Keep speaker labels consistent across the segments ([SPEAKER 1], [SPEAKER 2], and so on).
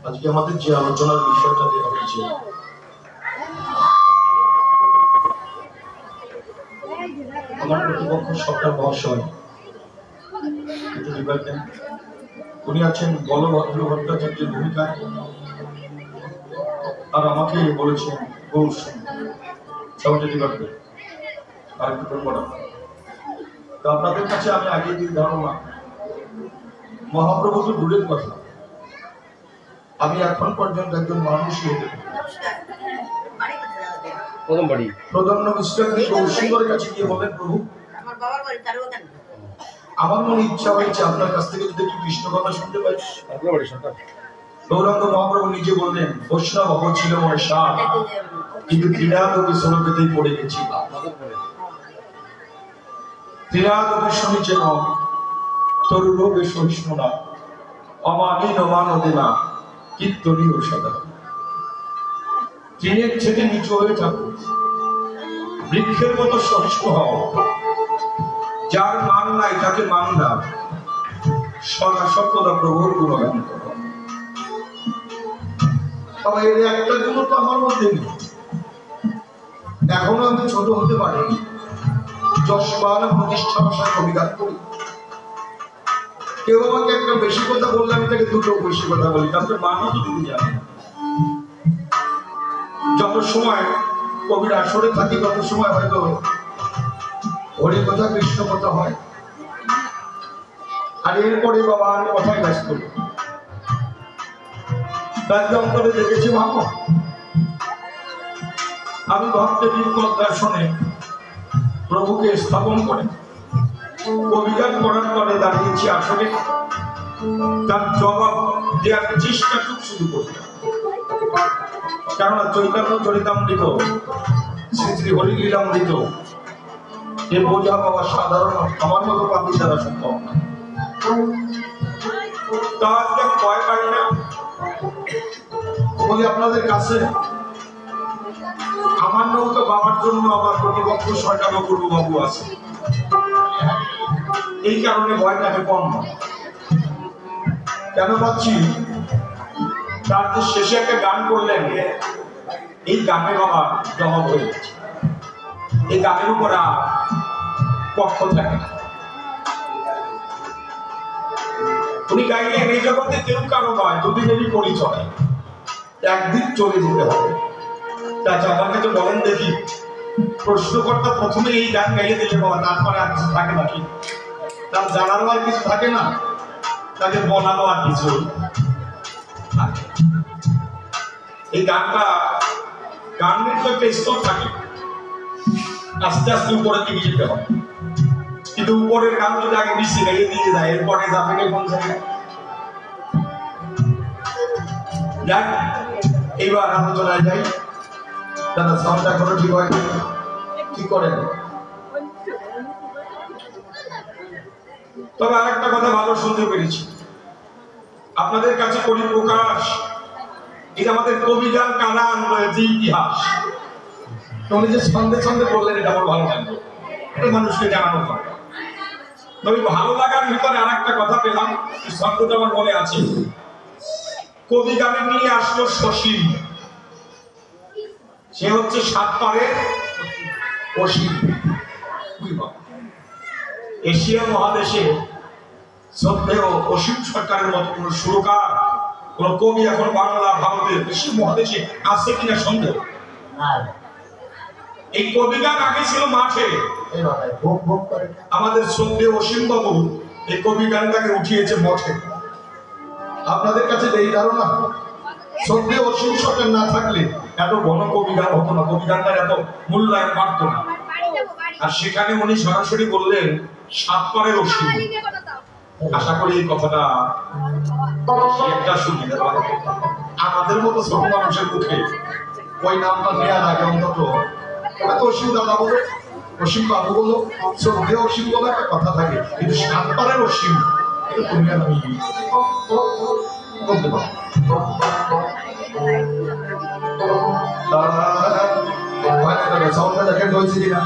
[SPEAKER 1] আজকে আমাদের যে আলোচনার বিষয়টা দেওয়া হয়েছে আমার প্রতিপক্ষ সরকার মহাশয় উনি আছেন বলভদ্র ভট্টাচার্যের ভূমিকায় আর আমাকে বলেছেন ঘোষ সভাপতি করবে আর একটু বড় তো আপনাদের কাছে আমি আগে দিয়ে ধারণা মহাপ্রভু তো দূরের কথা আমি এখন পর্যন্ত একজন মানুষ প্রধান্য মিস্টারকে গৌরসুন্দরের কাছে গিয়ে বলেন প্রভু আমার মনে ইচ্ছা হয়েছে আপনার কাছ থেকে যদি একটু কৃষ্ণ কথা শুনতে পাই। গৌরাঙ্গ মহাপ্রভু নিজে বললেন বৈষ্ণব ভগৎ ছিল মনে সার কিন্তু ক্রীড়ালোকে শ্লোকেতেই পড়ে গেছি ক্রীড়ালোকে শুনেছেন তরু রোগে সহিষ্ণু না অমানীন অমানদে না কীর্তনীয় সদা ট্রেনের থেকে নিচু হয়ে থাকো বৃক্ষের মতো সহিষ্ণু হও যার মান নাই তাকে মান দাও সদা সত্যদা প্রভুর গুণগান করো। তবে এর একটা গুণ তো আমার মধ্যে নেই এখনো আমি ছোট হতে পারিনি যশবান প্রতিষ্ঠা ভাষায় কবিগান করি কেউ আমাকে একটা বেশি কথা বললে আমি তাকে দুটো বেশি কথা বলি তারপরে মানও তো দিতে জানি যত সময় কবির আসরে থাকি তত সময় হয়তো হরি কথা কৃষ্ণ কথা হয় আর এরপরে বাবা আমি কথায় ব্যস্ত অন্তরে দেখেছি ভাবো আমি ভক্তের দর্শনে প্রভুকে স্থাপন করে কবিগান করার পরে দাঁড়িয়েছি আসলে তার জবাব দেওয়ার চেষ্টাটুকু শুরু করতে কেননা চৈতন্য চরিতামৃত শ্রী শ্রী হরিলীলামৃত এ বোঝা পাওয়া সাধারণ আমার মতো পাপি দ্বারা সম্ভব না তাহলে ভয় পাই না বলি আপনাদের কাছে আমার নৌকা বাবার জন্য আমার প্রতিপক্ষ সরকার অপূর্ব বাবু আছে এই কারণে ভয়টাকে কম কেন পাচ্ছি তার যে শেষে একটা গান করলেন এই গানে বাবা জবাব হয়ে গেছে এই গানের উপর আর পক্ষ থাকে না উনি গাইলেন এই জগতে কেউ কারো নয় দুদিনেরই পরিচয় একদিন চলে যেতে হবে তাছাড়া আমার কাছে বলেন দেখি প্রশ্নকর্তা প্রথমে এই গান গাইলে দিলে বাবা তারপরে আর কিছু থাকে নাকি তার জানারও আর কিছু থাকে না তাকে বলানো আর কিছু এই গানটা গানের তো একটা স্তর থাকে আস্তে আস্তে উপরের দিকে যেতে হবে কিন্তু উপরের গান যদি আগে নিচে গাইয়ে দিয়ে যায় এরপরে যাবে কোন জায়গায় যাক এইবার আলোচনায় যাই দাদা সাউন্ডটা করো ঠিক হয় কি করেন তবে আরেকটা কথা ভালো শুনতে পেরেছি আপনাদের কাছে করি প্রকাশ, এই যে আমাদের কবিগান কানান রয়েছে ইতিহাস, উনি যে ছন্দে ছন্দে বললেন এটা আমার ভালো লাগলো, এটা মানুষকে জানানো হয়। তবে ভালো লাগার ভিতরে আর একটা কথা পেলাম, শব্দটা আমার মনে আছে। কবি গানে নিয়ে আসলো সসীম, সে হচ্ছে সাতপাড়ের অসীম। এশিয়া মহাদেশে শ্রদ্ধেয় অসীম সরকারের মতো কোন সুরকার, কোন কবি এখন বাংলা ভারতের এশিয়া মহাদেশে আছে কিনা সন্দেহ। এই কবিগান আগে ছিল মাঠে, আমাদের শ্রদ্ধেয় অসীম বাবু এই কবিগানটাকে উঠিয়েছে মঠে। আপনাদের কাছে এই ধারণা শ্রদ্ধেয় অসীম সরকার না থাকলে এত ঘন কবিগান হতো না, কবিগানটার এত মূল্যায়ন বাড়তো না। আর সেখানে উনি সরাসরি বললেন সাতপাড়ের অসীম। আশা করি এই কথাটা একটা সুবিধা আমাদের মতো ছোট মানুষের মুখে ওই নামটা নেওয়ার আগে অন্তত অসীম দাদা বলো, অসীম বাবু বলো, শ্রদ্ধেয় অসীম বলে একটা কথা থাকে, কিন্তু সাতপাড়ের অসীম এটা তুমি আর আমি বলতে পারো। দেখেন হয়েছে কিনা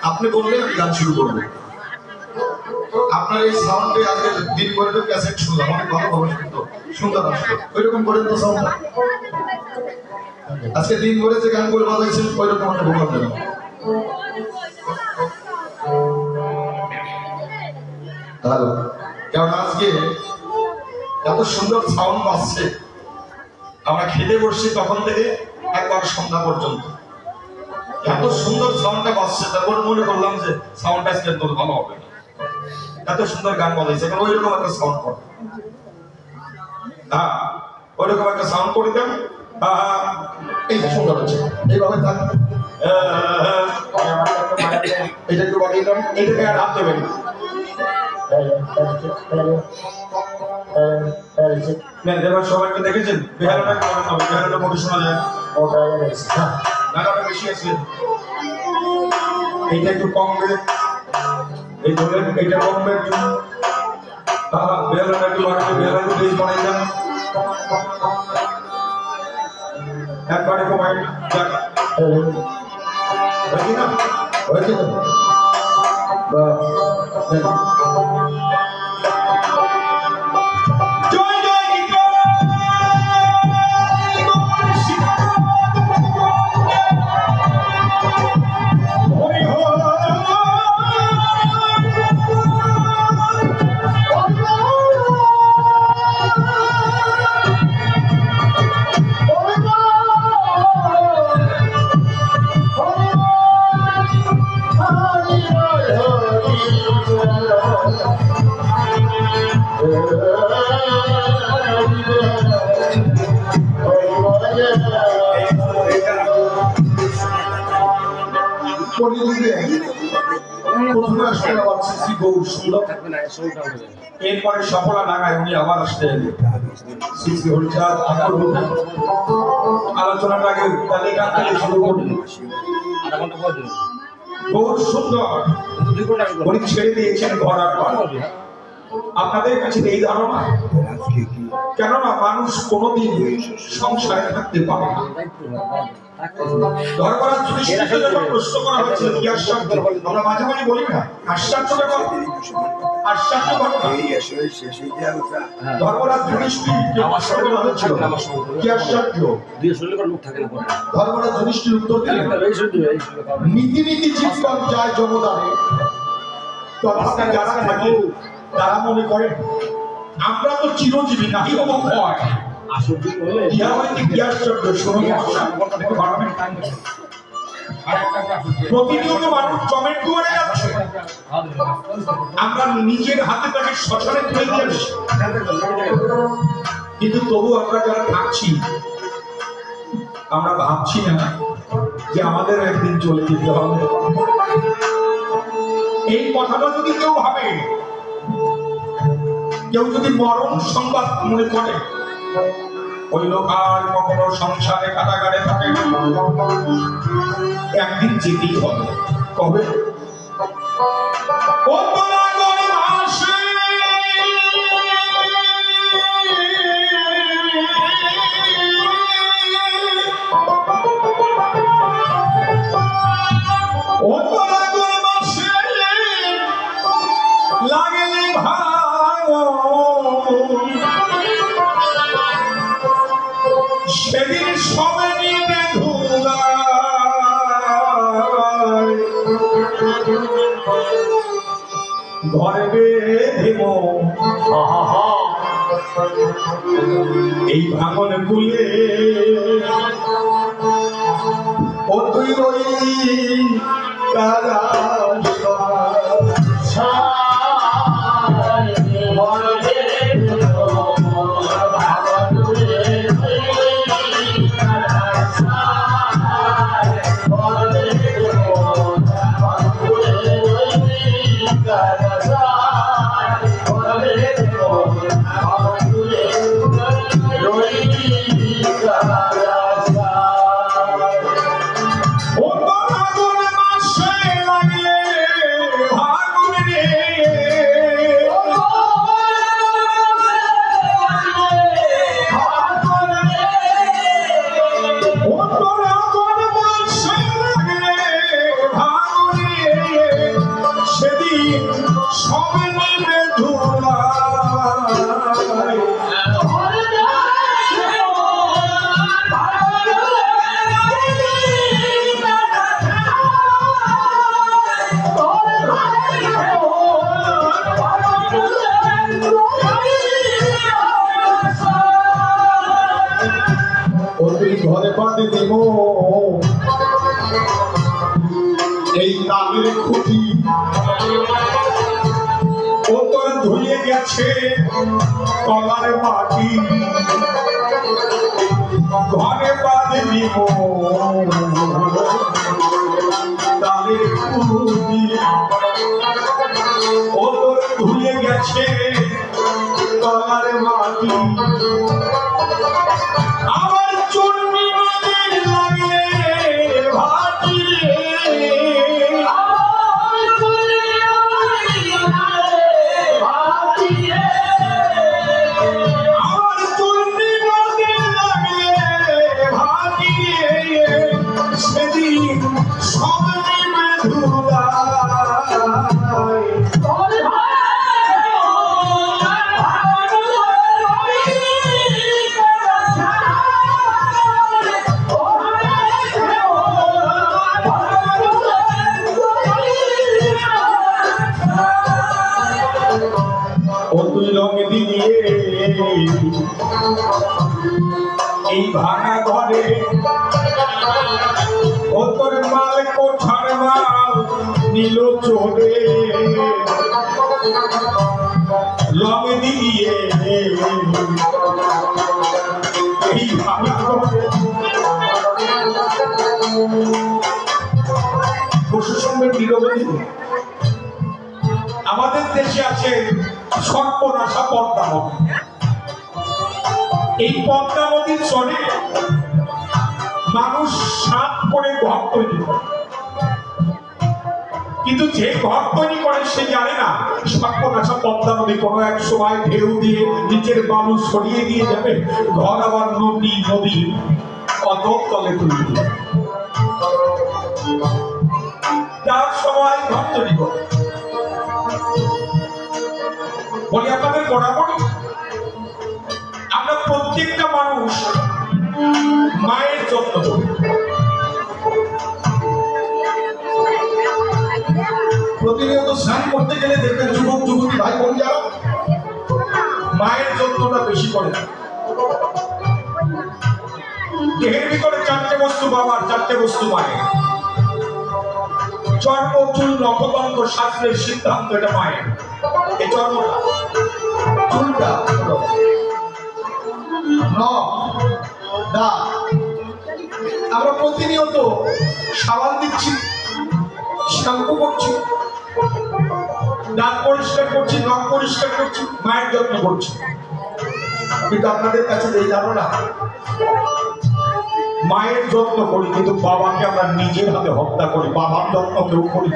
[SPEAKER 1] আপনি বললেন আমি গান শুরু করবো। আপনার এই সাউন্ডে আজকে দিন করে তো ক্যাসেট শুনলাম, অনেক ভালো ভালো শুনতো, সুন্দর আসতো, ওইরকম করেন তো সাউন্ড। আজকে দিন করে যে গানগুলো বাজাইছেন ওইরকম একটা ভোকাল দেন। হ্যালো, কারণ আজকে এত সুন্দর সাউন্ড বাজছে, আমরা খেতে বসছি তখন থেকে একবার সন্ধ্যা পর্যন্ত এত সুন্দর সাউন্ডটা বাজছে, তারপর মনে করলাম যে সাউন্ডটা আজকে তোর ভালো হবে, এত সুন্দর গান বাজাইছে, কারণ ওইরকম একটা সাউন্ড করে। হ্যাঁ, ওইরকম একটা সাউন্ড করে দেন। এই সুন্দর হচ্ছে, এইভাবে থাক। এটা একটু বাড়িয়ে দেন, এইটাকে আর হাত দেবেন। সবাইকে দেখেছেন বেহারাটা কেমন হবে? বেহারাটা মোটে শোনা যায়, নাগাটা বেশি আছে, এইটা একটু কমবে, এই ধরেন এইটা কমবে একটু। বেহারাটা একটু বাড়বে, বেহারাটা বেশ বাড়াই যান, একবারে কমাই যাক। হয়েছে না? হয়েছে তো? এরপরে সফলা ডাঙায় উনি আবার আসতেন। আলোচনার আগে তালিকা থেকে শুরু করুন। বহু সুন্দর উনি ছেড়ে দিয়েছেন ঘর আর ঘর। আপনাদের কাছে এই ধারণা, কেননা মানুষ কোনোদিন সংসারে থাকতে পারে না। ধর্মরাজ যুধিষ্ঠিরকে যখন প্রশ্ন করা হয়েছিল কি আশ্চর্য, আমরা মাঝে মাঝে বলি না আশ্চর্য ব্যাপার, আশ্চর্য ঘটনা। ধর্মরাজ যুধিষ্ঠিরকে প্রশ্ন করা হয়েছিল কি আশ্চর্য, ধর্মরাজ যুধিষ্ঠির উত্তর দিলেন নীতি নীতি জীবন যায় যমদারে, তথাপি যারা থাকে তারা মনে করে আমরা তো চিরজীবী নাহি হব ক্ষয়। প্রতিনিয়ত মানুষ জমের দুয়ারে যাচ্ছে, আমরা নিজের হাতে তাকে শ্মশানে তুলে দিয়ে আসি, কিন্তু তবু আমরা যারা থাকছি আমরা ভাবছি না যে আমাদের একদিন চলে যেতে হবে। এই কথাটা যদি কেউ ভাবে, কেউ যদি মরণ সংবাদ মনে করে, ওই লোক আর কখনো সংসারে কাটাগারে থাকে না, একদিন যেতেই হবে। কবে? ও এই ভাঙন কুলে ও তুই রইলি কারা ঘরে বাঁধে দেব এই তাদের খুঁটি ও তোর ধুয়ে গেছে তলার মাটি ঘরে বাঁধে দিব তাদের খুঁটি ও তোর ধুয়ে গেছে তলার মাটি এই ভাঙা ঘরে ও তোর মাল কোঠার মাল নীল চোরে রং দিয়ে এই ভাঙা ঘরে প্রশাসনের নিরবধি আমাদের দেশে আছে সর্বনাশা পদ্মা নদী। এই পদ্মা নদীর চরে মানুষ সাত করে ঘর তৈরি করে, কিন্তু যে ঘর তৈরি করে সে জানে না সর্বনাশা পদ্মা নদী কোনো এক সময় ঢেউ দিয়ে নিচের বালু সরিয়ে দিয়ে যাবে, ঘর আবার নদী অতল তলে তৈরি হবে। তার সময় ঘর তৈরি করে বলি আপনাদের বরাবরই আমরা প্রত্যেকটা মানুষ মায়ের যত্ন করি। প্রতিনিয়ত স্নান করতে গেলে দেখবেন যুবক যুবতী ভাই বোন যারা মায়ের যত্নটা বেশি করে। দেহের ভিতরে চারটে বস্তু বাবার, চারটে বস্তু মায়ের। চর্ম, চুল, নখদন্ত শাস্ত্রের সিদ্ধান্ত এটা মায়ের। এই চর্মটা, চুলটা, আমরা প্রতিনিয়ত সাবান দিচ্ছি, শ্যাম্পু করছি, দাঁত পরিষ্কার করছি, নখ পরিষ্কার করছি, মায়ের যত্ন করছি। কিন্তু আপনাদের কাছে এই ধারণা মায়ের যত্ন করি, কিন্তু বাবাকে আমরা নিজের হাতে হত্যা করি। বাবার যত্ন কেউ করি।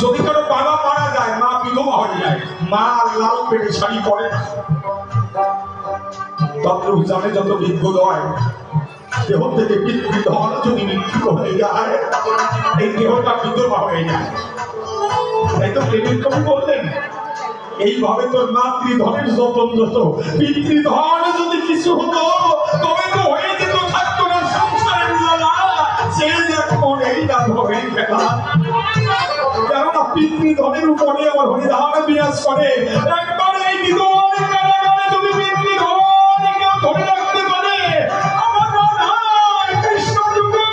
[SPEAKER 1] যদি কারো বাবা মারা যায়, মা বিধবা হয়ে যায়, মা লাল পেটে শাড়ি পরে না। তন্ত্রবিজ্ঞানে যত বিদ্যুৎ হয়, দেহ থেকে পিতৃধন যদি মৃত্যু হয়ে যায়, এই দেহটা বিধবা হয়ে যায়। তাই তো প্রেমিক কবি বললেন, এইভাবে তোর মাতৃধনের যতন যত, পিতৃধন যদি কিছু হতো তবে তো হয়ে যেত, থাকতো না সংসারের জ্বালা। সে দেখ মনেই না ধরে ফেলা। কেননা পিতৃ ধনের উপরে আমার হরিধাম বিরাজ করে। একবার এই বিদল কারাগারে যদি পিতৃ ধন কেউ ধরে রাখতে পারে, আমার রাধায় কৃষ্ণ যুগে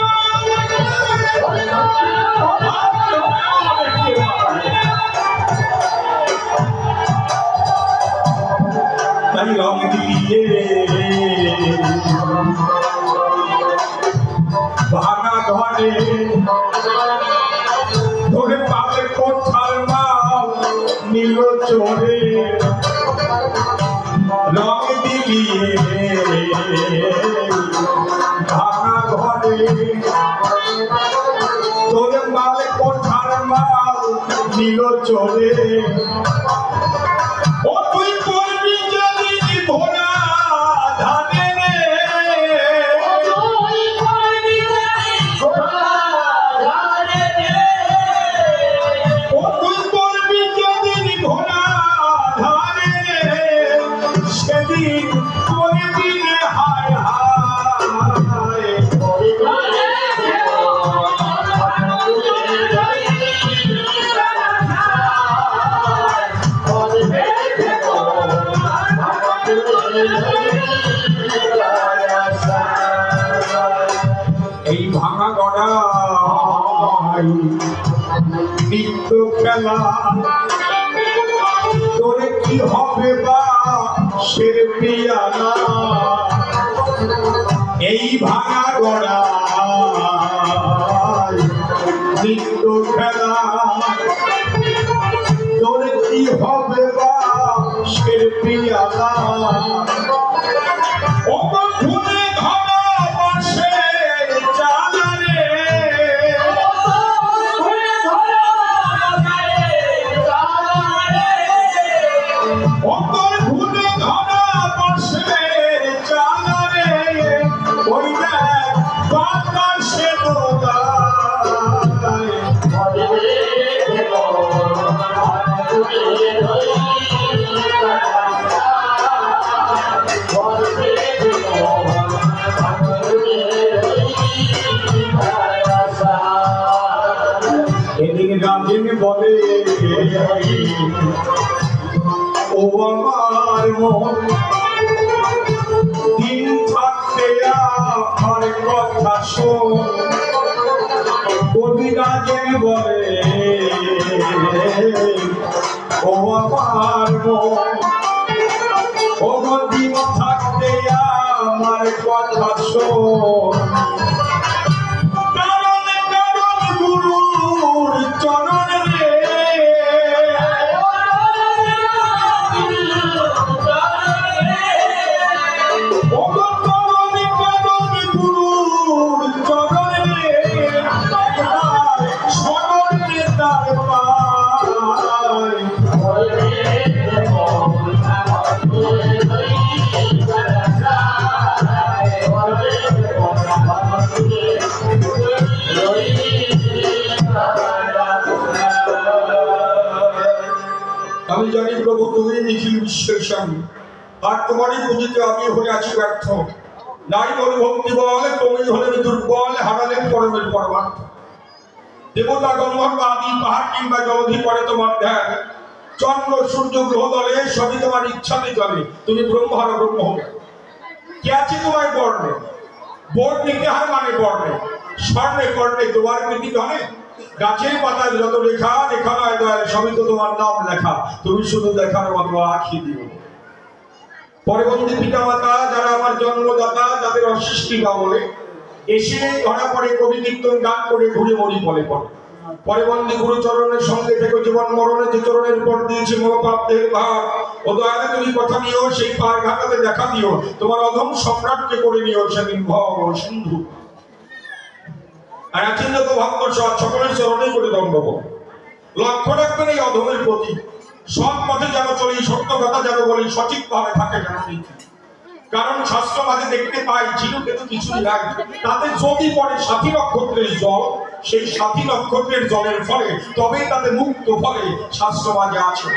[SPEAKER 1] তাই রং দিয়ে ভাঙা ঘরে ধরে পাবে কোঠার মাল নীল চোরে রং দিয়ে ভাঙা ঘরে ধরে পাবে কোঠার মাল নীল চোরে। ও তুই করবি যদি ভোলা ধানে রে, ও তুই করবি যদি ভোলা ধানে রে, সেদিন করবি রে হায় হায়। এই ভাঙা গড়াই নিত্য খেলা তোরে কি হবে বা শের পিয়ালা। এই ভাঙা গড়াই নিত্য খেলা তোরে কি হবে বা শের পিয়ালা। ও বন্ধুরে ধরা বসে চালা রে, ও বন্ধুরে ধরা বসে চালা রে, ওই দেখ বাতাসে দোলায়। এদিকে গান বলে ও আমার মন দিন থাকতে আমার কথা শোন। কবি গান বলে ও আমার মন ও দিন থাকতে আমার কথা শোন। চরণ রে গুরুর চরণ রে স্মরণ রে তার পায়। আমি জানি প্রভু তুমি নিখিল বিশ্বের স্বামী, আর তোমারই পুঁজিতে আমি হয়ে আছি ব্যর্থ। নাই বলে ভক্তি বলে তুমি হলেন দুর্বল, হারালেন পরমের পরমার্থ। দেবতা গন্ধর্ব আদি পাহাড় কিংবা জলধি করে তোমার ধ্যান, চন্দ্র সূর্য গ্রহ দলে সবই তোমার ইচ্ছাতে চলে। তুমি ব্রহ্মহর ব্রহ্ম হবে। কে আছে তোমার বর্ণে? বোর্ড নিতে হয় মানে বর্ণে, স্বর্ণে কর্ণে তোমার কৃতি ধনে। গাছের পাতায় যত লেখা লেখা নয় দয়াল, সবই তো তোমার নাম লেখা। তুমি শুধু দেখার মতো আঁখি দিও। পরবর্তী পিতামাতা যারা আমার জন্মদাতা, যাদের অসৃষ্টি বা বলে এসে ধরা পড়ে কবি কীর্তন গান করে ঘুরে মরি বলে পড়ে। পরবর্তী গুরু চরণের সঙ্গে থেকে জীবন মরণে যে চরণের উপর দিয়েছে মনোপাপদের ভার, ও দয়ালে তুমি কথা নিও, সেই পার ঘাটাতে দেখা দিও। তোমার অধম সম্রাটকে করে নিও সেদিন ভব সিন্ধু। আর আচিন্ত ভক্ত সকলের চরণে করে দণ্ডব। লক্ষ্য রাখবেন এই অধমের প্রতি, সৎ পথে যেন চলি, সত্য কথা যেন বলি, সঠিক ভাবে থাকে যেন নীতি। কারণ শাস্ত্র মাঝে দেখতে পাই ঝিনুকে তো কিছুই নাই, তাতে যদি পড়ে ৭০ নক্ষত্রের জল, সেই ৭০ নক্ষত্রের জলের ফলে তবেই তাতে মুক্ত ফলে শাস্ত্র মাঝে আছে।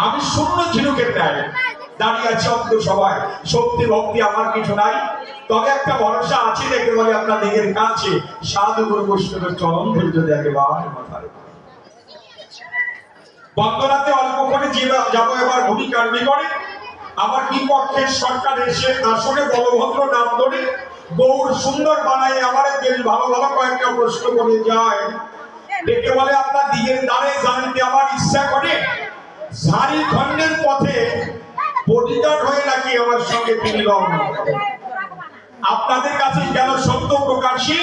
[SPEAKER 1] আমি শূন্য ঝিনুকের ন্যায় দাঁড়িয়ে আছে অন্ত সবাই, শক্তি ভক্তি আমার কিছু নাই, তবে একটা ভরসা আছে দেখে বলে আপনাদের কাছে সাধু গুরু বৈষ্ণবের চরণ ধৈর্য দিয়ে একেবারে মাথায় বন্দনাতে অল্প করে যাবো এবার ভূমিকার নিকটে। আমার বিপক্ষের সরকার এসে আসলে বলভদ্র নাম ধরে গৌর সুন্দর বানায় আমার বেশ ভালো ভালো কয়েকটা প্রশ্ন করে যায়, ডেকে বলে আপনার দিকের দ্বারে জানতে আমার ইচ্ছা করে ঝাড়খণ্ডের পথে বডিগার্ড হয়ে নাকি আমার সঙ্গে তিনি রওনা। আপনাদের কাছে কেন সত্য প্রকাশী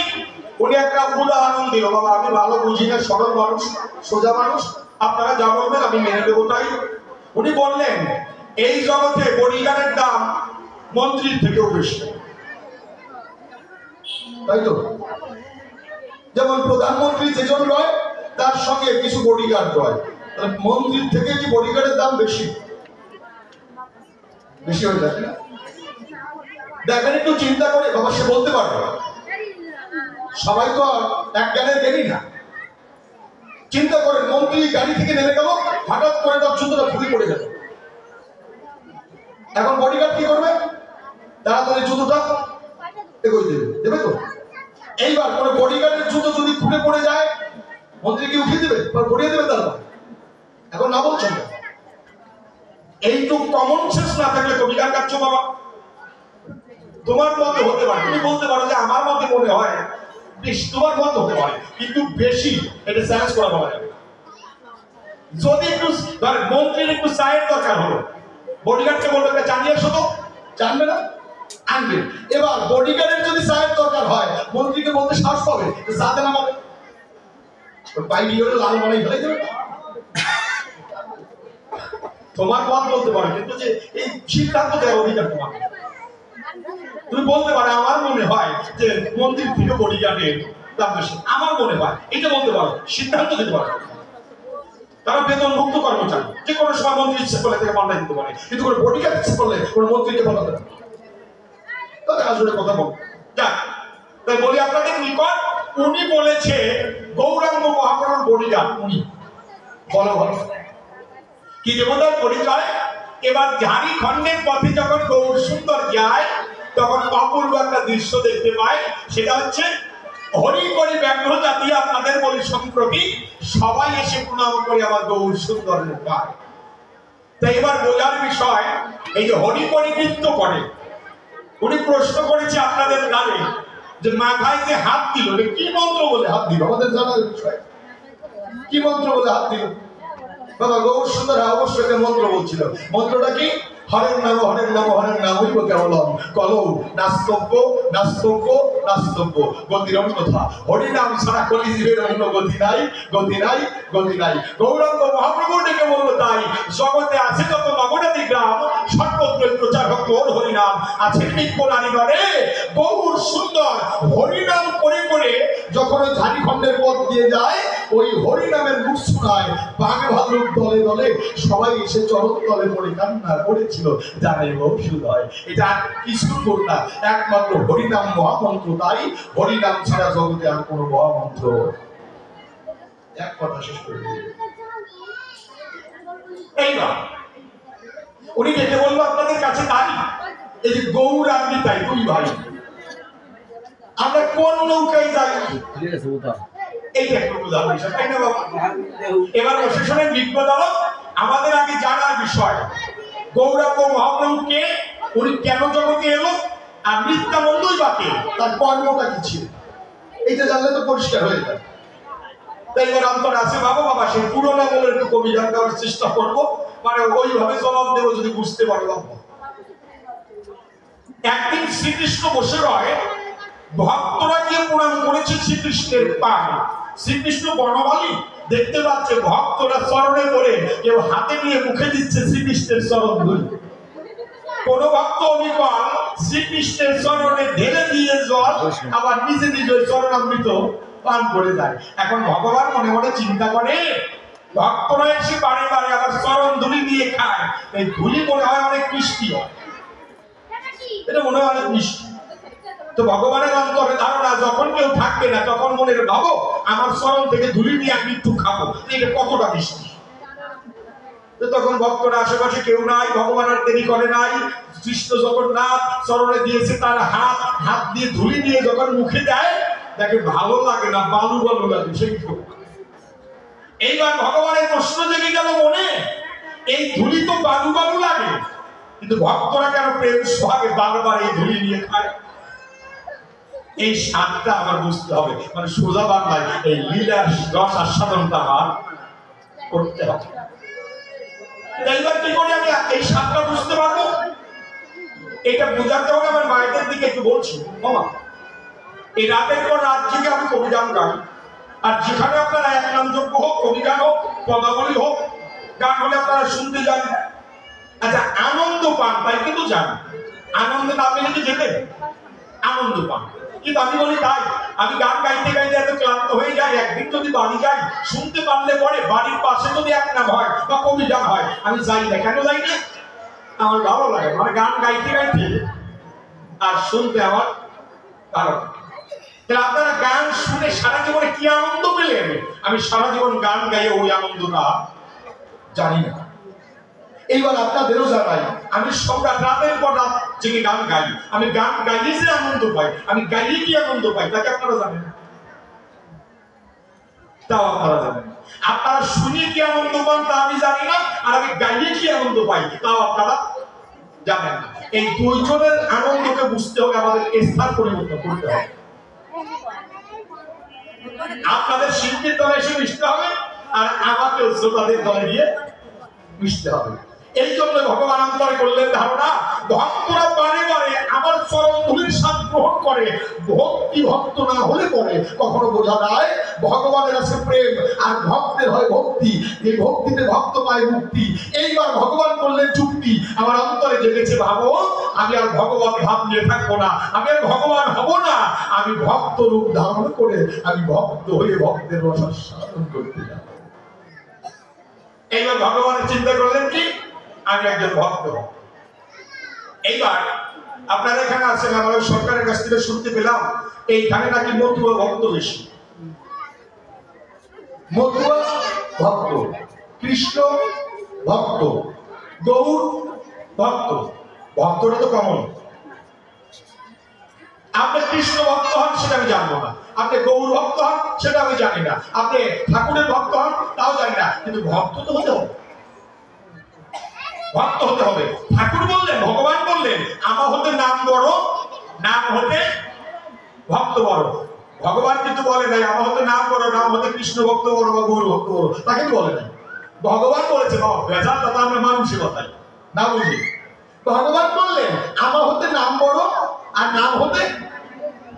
[SPEAKER 1] উনি একটা উদাহরণ দিল, বাবা আমি ভালো বুঝি না, সরল মানুষ, সোজা মানুষ, আপনারা যা বলবেন আমি মেনে দেবো তাই। উনি বললেন এই জগতে বডিগার্ডের দাম মন্ত্রীর থেকেও বেশি, তাই তো? যেমন প্রধানমন্ত্রী যেজন রয় তার সঙ্গে কিছু বডিগার্ড রয়, মন্ত্রীর থেকে কি বডিগার্ডের দাম বেশি? বেশি হয়ে যায় না? দেখেন একটু চিন্তা করে, বাবা সে বলতে পারবে সবাই তো এক জ্ঞানের জ্ঞানী না। চিন্তা করেন মন্ত্রী গাড়ি থেকে নেমে গেল, হঠাৎ করে তার জুতোটা খুলে পড়ে গেল, এখন বডিগার্ড কি করবে? তাড়াতাড়ি জুতোটা এগোই দেবে, দেবে তো? এইবার কোনো বডিগার্ডের জুতো যদি খুলে পড়ে যায় মন্ত্রী কি উঠিয়ে দেবে, পড়িয়ে দেবে? তার এখন না বলছেন এইটুক কমন সেন্স না থাকলে তুমি গান গাচ্ছ বাবা। তোমার মতে হতে পারে, তুমি বলতে পারো যে আমার মতে মনে হয় বেশ, তোমার মতে হতে পারে, কিন্তু বেশি এটা চ্যালেঞ্জ করা বলা যাবে। যদি একটু মন্ত্রীর একটু চায়ের দরকার হলো, বডিগার্ডকে বলবে জানিয়ে এসো, তো জানবে না, আনবে। এবার বডিগার্ডের যদি চায়ের দরকার হয় মন্ত্রীকে বলতে সাহস পাবে চা দেন আমাকে, বাইরে লাল বানাই ফেলে দেবে। তোমার মত বলতে পারো, কিন্তু যে এই সিদ্ধান্ত দেওয়ার অধিকার তোমার। তুমি বলতে পারো আমার মনে হয় যে মন্ত্রীর থেকে বডিগার্ডের দাম বেশি, আমার মনে হয় এটা বলতে পারো, সিদ্ধান্ত দিতে পারো। তারা বেতন মুক্ত কর্মচারী, যে কোনো সময় মন্ত্রী ইচ্ছে করলে থেকে পাল্টাই দিতে পারে, কিন্তু কোনো বডিগার্ড ইচ্ছে করলে কোনো মন্ত্রীকে পাল্টাতে পারে। তাদের আসলে কথা বল যাক, তাই বলি আপনাদের নিকট উনি বলেছে গৌরাঙ্গ মহাপ্রভুর বডিগার্ড উনি। বলো বলো কি দেবতার পরিচয়? এবার ঝাড়খণ্ডের পথে যখন গৌর সুন্দর যায় তখন অপূর্ব একটা দৃশ্য দেখতে পায়, সেটা হচ্ছে হরি করি ব্যাঘ্র জাতি আপনাদের বলি সম্প্রতি সবাই এসে প্রণাম করে আমার গৌর সুন্দরের পায়। তাই এবার বোঝার বিষয় এই যে হরি করি নৃত্য করে, উনি প্রশ্ন করেছে আপনাদের গানে যে মাথায় যে হাত দিল কি মন্ত্র বলে হাত দিল? আমাদের জানার বিষয় কি মন্ত্র বলে হাত দিল? বাবা গৌর সুন্দর অবশ্যই মন্ত্র বলছিল। মন্ত্রটা কি? হরের নাম হরের নাম হরের নাম হইব কেবলম কলৌ নাস্তব্য নাস্তব্য নাস্তব্য গতির অন্যথা, হরি নাম ছাড়া কলিজীবের অন্য গতি নাই, গতি নাই, গতি নাই। গৌরাঙ্গ মহাপ্রভু ডেকে বলল তাই জগতে আছে যত নগরাদি গ্রাম সর্বত্রই প্রচার হোক ওর হরিনাম। আছে নিত্যনারীগণে গৌর সুন্দর হরিনাম করে করে যখন ওই ঝাড়খণ্ডের পথ দিয়ে যায় ওই হরিনামের মুখ শোনায় বাঘ ভালুক দলে দলে সবাই এসে চরণ তলে পড়ে কান্না করেছিল, জানে সুদয়। এটা কিছু না, একমাত্র হরিনাম মহামন্ত্র, তাই হরিনাম ছাড়া জগতে আর কোনো মহামন্ত্র। এক কথা শেষ করে দিই, এইবার উনি ডেকে বলবো আপনাদের কাছে তাই এই যে গৌর আপনি তাই দুই ভাই আমরা কোন নৌকায় যাই এইটা একটু বোঝার বিষয়, তাই না বাবা? এবার প্রশাসনের বিজ্ঞতারক আমাদের আগে জানার বিষয় গৌরাঙ্গ মহাপ্রভুকে উনি কেন জগতে এলো আর নিত্যানন্দই বাকে তার কর্মটা কি ছিল, এইটা জানলে তো পরিষ্কার হয়ে যায়। তাই এবার অন্তর আছে বাবা বাবা সেই পুরোনো বলে একটু কবিতা দেওয়ার চেষ্টা করবো, মানে ওইভাবে জবাব দেবো যদি বুঝতে পারো। একদিন শ্রীকৃষ্ণ বসে রয়, ভক্তরা গিয়ে প্রণাম করেছে শ্রীকৃষ্ণের পায়ে। শ্রীকৃষ্ণ বনমালী দেখতে পাচ্ছে ভক্তরা চরণে পড়ে কেউ হাতে নিয়ে মুখে দিচ্ছে শ্রীকৃষ্ণের চরণ ধুলি। কোন ভক্ত অবিকল শ্রীকৃষ্ণের চরণে ঢেলে দিয়ে জল আবার নিজে নিজে চরণামৃত পান করে যায়। এখন ভগবান মনে মনে চিন্তা করে ভক্তরা এসে বারে বারে আবার চরণ ধুলি দিয়ে খায়, এই ধুলি মনে হয় অনেক মিষ্টি হয়, এটা মনে হয় অনেক মিষ্টি। তো ভগবানের অন্তরে ধারণা যখন কেউ থাকবে না তখন মনে ভাবো আমার চরণ থেকে ধুলি নিয়ে আমি একটু খাবো, এটা কতটা মিষ্টি। তখন ভক্তরা আশেপাশে কেউ নাই, ভগবান আর দেরি করে নাই। কৃষ্ণ যখন নাথ চরণে দিয়েছে তার হাত দিয়ে ধুলি নিয়ে যখন মুখে দেয়, দেখে ভালো লাগে না, বালু বালু লাগে সেই। এইবার ভগবানের প্রশ্ন জেগে গেল মনে, এই ধুলি তো বালু বালু লাগে, কিন্তু ভক্তরা কেন প্রেম সোহাগে বারবার এই ধুলি নিয়ে খায়? এই স্বাদটা আমার বুঝতে হবে, মানে সোজা বাংলায় এই লীলার রস আস্বাদনটা আমার করতে হবে। এইবার কি করে আমি এই স্বাদটা বুঝতে পারবো? এটা বোঝাতে হবে আমার মায়েদের দিকে একটু বলছি। মামা, এই রাতের পর রাত জেগে আমি কবিগান গাই, আর যেখানে আপনারা এক নাম যোগ্য হোক, কবিগান হোক, পদাবলী হোক, গান হলে আপনারা শুনতে যান। আচ্ছা, আনন্দ পান, তাই কিন্তু যান। আনন্দ না পেলে কি যেতেন? আনন্দ পান। কিন্তু আমি বলি তাই, আমি গান গাইতে গাইতে এত ক্লান্ত হয়ে যাই, একদিন যদি বাড়ি যাই, শুনতে পারলে পরে বাড়ির পাশে যদি এক নাম হয় বা কবিগান হয়, আমি যাই না। কেন যাই না? আমার ভালো লাগে, মানে গান গাইতে গাইতে আর শুনতে আমার ভালো লাগে। তাহলে আপনারা গান শুনে সারা জীবনে কি আনন্দ পেলেন? আমি সারা জীবন গান গাইয়ে ওই আনন্দটা জানি না। এইবার আপনাদেরও জানাই, আমি সম্রাট রাতের পর রাত জেগে গান গাই। আমি গান গাইলে যে আনন্দ পাই, আমি গাইলে কি আনন্দ পাই, তাকে আপনারা জানেন না। তাও আপনারা জানেন। আপনারা শুনে কি আনন্দ পান তা আমি জানি না, আর আমি গাইলে কি আনন্দ পাই তাও আপনারা জানেন না। এই দুইজনের আনন্দকে বুঝতে হবে, আমাদের স্থান পরিবর্তন করতে হবে। আপনাদের শিল্পীর দলে এসে মিশতে হবে, আর আমাকে শ্রোতাদের দলে গিয়ে মিশতে হবে। এই জন্য ভগবান অন্তরে করলেন ধারণা, ভক্তরা বারে বারে আমার চরণ ধুলির স্বাদ গ্রহণ করে। ভক্তি ভক্ত না হলে পরে কখনো বোঝা যায় ভগবানের আছে প্রেম, আর ভক্তের হয় ভক্তি। এই ভক্তিতে ভক্ত পায় মুক্তি। এইবার ভগবান করলেন চুক্তি, আমার অন্তরে জেগেছে ভাবো, আমি আর ভগবান ভাব নিয়ে থাকবো না, আমি আর ভগবান হব না, আমি ভক্ত রূপ ধারণ করে আমি ভক্ত হয়ে ভক্তের রসাস্বাদন করতে যাব। এইবার ভগবানের চিন্তা করলেন কি, আমি একজন ভক্ত। এইবার আপনারা এখানে আছেন, আমরা সরকারের কাছ থেকে শুনতে পেলাম এইখানে নাকি মতুয়া ভক্ত বেশি। মতুয়া ভক্ত, কৃষ্ণ ভক্ত, গৌর ভক্ত। ভক্তটা তো কমন। আপনি কৃষ্ণ ভক্ত হন সেটা আমি জানবো না, আপনি গৌর ভক্ত হন সেটা আমি জানি না, আপনি ঠাকুরের ভক্ত হন তাও জানি না, কিন্তু ভক্ত তো হতে হবে। ভক্ত হতে হবে। ঠাকুর বললেন, ভগবান বললেন, আমার হতে নাম বড়, নাম হতে ভক্ত বড়। ভগবান কিন্তু বলে নাই আমার হতে নাম বড়, নাম হতে কৃষ্ণ ভক্ত বড় বা গৌর ভক্ত বড়, তাকে বলে নাই। ভগবান বলেছে, বেজাল কথা আমরা মানুষের কথাই না বুঝি। ভগবান বললেন আমার হতে নাম বড়, আর নাম হতে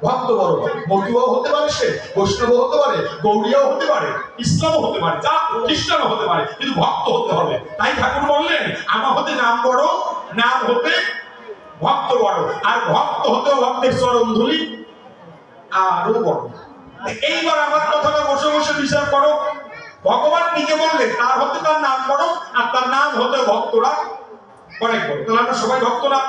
[SPEAKER 1] ভক্ত বড়। মতুয়াও হতে পারে, সে বৈষ্ণব হতে পারে, গৌড়িয়াও হতে পারে, ইসলামও হতে পারে, যা খ্রিস্টানও হতে পারে, কিন্তু ভক্ত হতে হবে। তাই ঠাকুর বললেন আমার হতে নাম বড়, নাম হতে ভক্ত বড়, আর ভক্ত হতে ভক্তের চরণ ধুলি আরো বড়। এইবার আমার কথাটা বসে বসে বিচার করো। ভগবান নিজে বললেন তার হতে তার নাম বড়, আর তার নাম হতে ভক্তরা অনেক বড়। তাহলে আমরা সবাই ভক্তরা।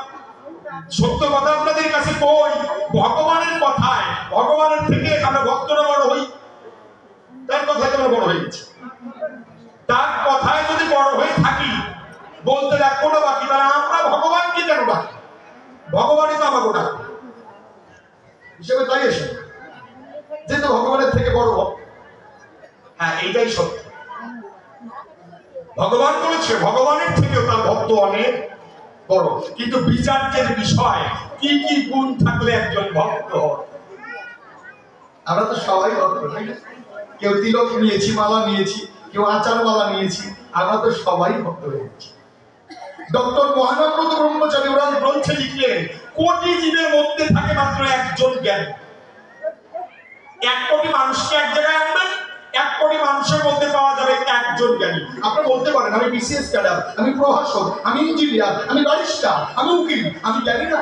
[SPEAKER 1] সত্য কথা আপনাদের কাছে কই, ভগবানের কথায়, ভগবানের থেকে আমরা ভক্তরা বড় হই। তার কথায় আমরা বড় হয়ে গেছি। তার কথায় যদি বড় হয়ে থাকি, বলতে রাখবো না বাকি, তাহলে আমরা ভগবানকে কেন ডাকি? ভগবানই তো আমাকে ডাকে হিসেবে, তাই এসে যেহেতু ভগবানের থেকে বড় ভক্ত। হ্যাঁ, এইটাই সত্য। ভগবান বলেছে ভগবানের থেকেও তার ভক্ত অনেক বড়, কিন্তু বিচার্যের বিষয় কি কি গুণ থাকলে একজন ভক্ত হয়। আমরা তো সবাই ভক্ত, তাই না? কেউ তিলক নিয়েছি, মালা নিয়েছি, কেউ আচার মালা নিয়েছি, আমরা তো সবাই ভক্ত হয়েছি। ডক্টর মহানব্রত ব্রহ্মচারী ওরা গ্রন্থে লিখলেন, কোটি জীবের মধ্যে থাকে মাত্র একজন জ্ঞানী। 1 কোটি মানুষকে এক জায়গায় আনবেন, 1 কোটি মানুষের মধ্যে পাওয়া যাবে একজন জ্ঞানী। আপনি বলতে পারেন আমি বিসিএস ক্যাডার, আমি প্রভাষক, আমি ইঞ্জিনিয়ার, আমি ব্যারিস্টার, আমি উকিল, আমি জ্ঞানী না।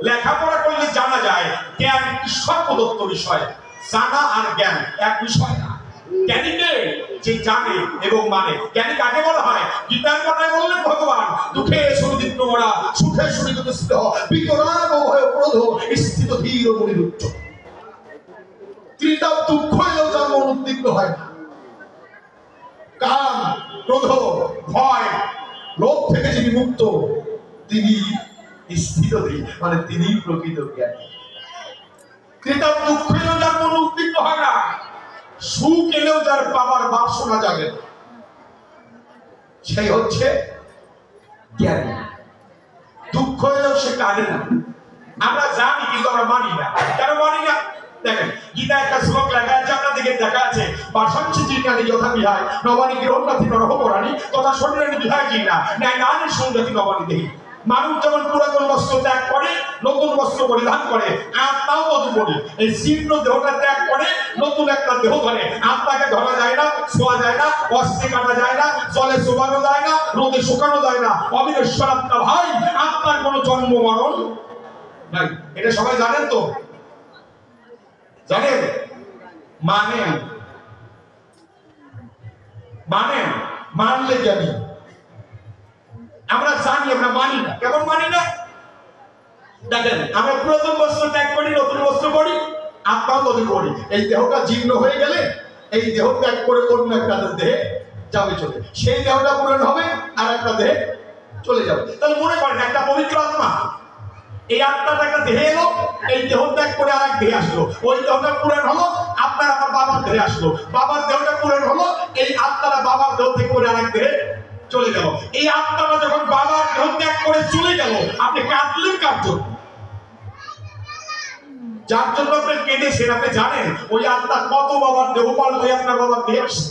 [SPEAKER 1] লেখাপড়া করলে জানা যায় জ্ঞান ঈশ্বর প্রদত্ত বিষয়। জানা আর জ্ঞান এক বিষয় না। জ্ঞানীকে যে জানে এবং মানে। জ্ঞানী কাকে বলা হয়? গীতার কথায় বললেন ভগবান, দুঃখে সুরদিত্য মোরা, সুখে সুরিগত স্নেহ, বিতরাগ ভয় ক্রোধ স্থিত ধীর মনিরুচ্চ। তিনি তার দুঃখ এলেও তার মন উদ্বিগ্ন হয় না। কারণ ক্রোধ, ভয়, লোভ থেকে যিনি মুক্ত তিনি স্থিতধী, মানে তিনি প্রকৃত জ্ঞানী। তার দুঃখ এলেও যার মন উদ্বিগ্ন হয় না, সুখ এলেও যার পাবার বাসনা জাগে না, সেই হচ্ছে জ্ঞানী। দুঃখ এলেও সে কাঁদে না। আমরা জানি কিন্তু আমরা মানি না। কেন মানি না? দেখেন, গীতা একটা শ্লোক লেখা আছে, আপনাদেরকে দেখা আছে, বাসঞ্চি জীর্ণানি যথা বিহায় নবানি গৃহন্নাথি নরহপরাণী তথা শরীরানি বিহায় জীর্ণা ন্যায় নারী সৌন্দর্য নবানি দেহি। মানুষ যেমন পুরাতন বস্ত্র ত্যাগ করে নতুন বস্ত্র পরিধান করে, আত্মাও তদুপরি এই জীর্ণ দেহটা ত্যাগ করে নতুন একটা দেহ ধরে। আত্মাকে ধরা যায় না, ছোঁয়া যায় না, অস্ত্রে কাটা যায় না, জলে শোকানো যায় না, রোদে শুকানো যায় না। অবিনশ্বর আত্মা ভাই, আত্মার কোনো জন্ম মরণ নাই। এটা সবাই জানেন তো? জানেন? মানেন? মানেন? মানলে জানি। আমরা জানি, আমরা মানি না। কেমন মানি না? দেখেন, আমরা পুরাতন বস্ত্র ত্যাগ করি, নতুন বস্ত্র পরি, আত্মাও তৈরি করি। এই দেহটা জীর্ণ হয়ে গেলে এই দেহ ত্যাগ করে অন্য একটা দেহে যাবে চলে, সেই দেহটা পূরণ হবে আর একটা দেহে চলে যাবে। তাহলে মনে করেন একটা পবিত্র আত্মা, এই আত্মাটা একটা দেহে এলো, এই দেহ ত্যাগ করে আর এক দেহে আসলো, ওই দেহটা পূরণ হলো, আপনার আমার বাবার দেহে আসলো, বাবার দেহটা পূরণ হলো, এই আত্মাটা বাবার দেহ থেকে করে আর এক দেহে চলে গেল। এই আত্মাটা যখন বাবার দেহ ত্যাগ করে চলে গেল, আপনি কাঁদলেন কার জন্য? যার জন্য আপনি কেঁদেছেন, আপনি জানেন ওই আত্মা কত বাবার দেহ পালন হয়ে আপনার বাবার দেহে আসছে।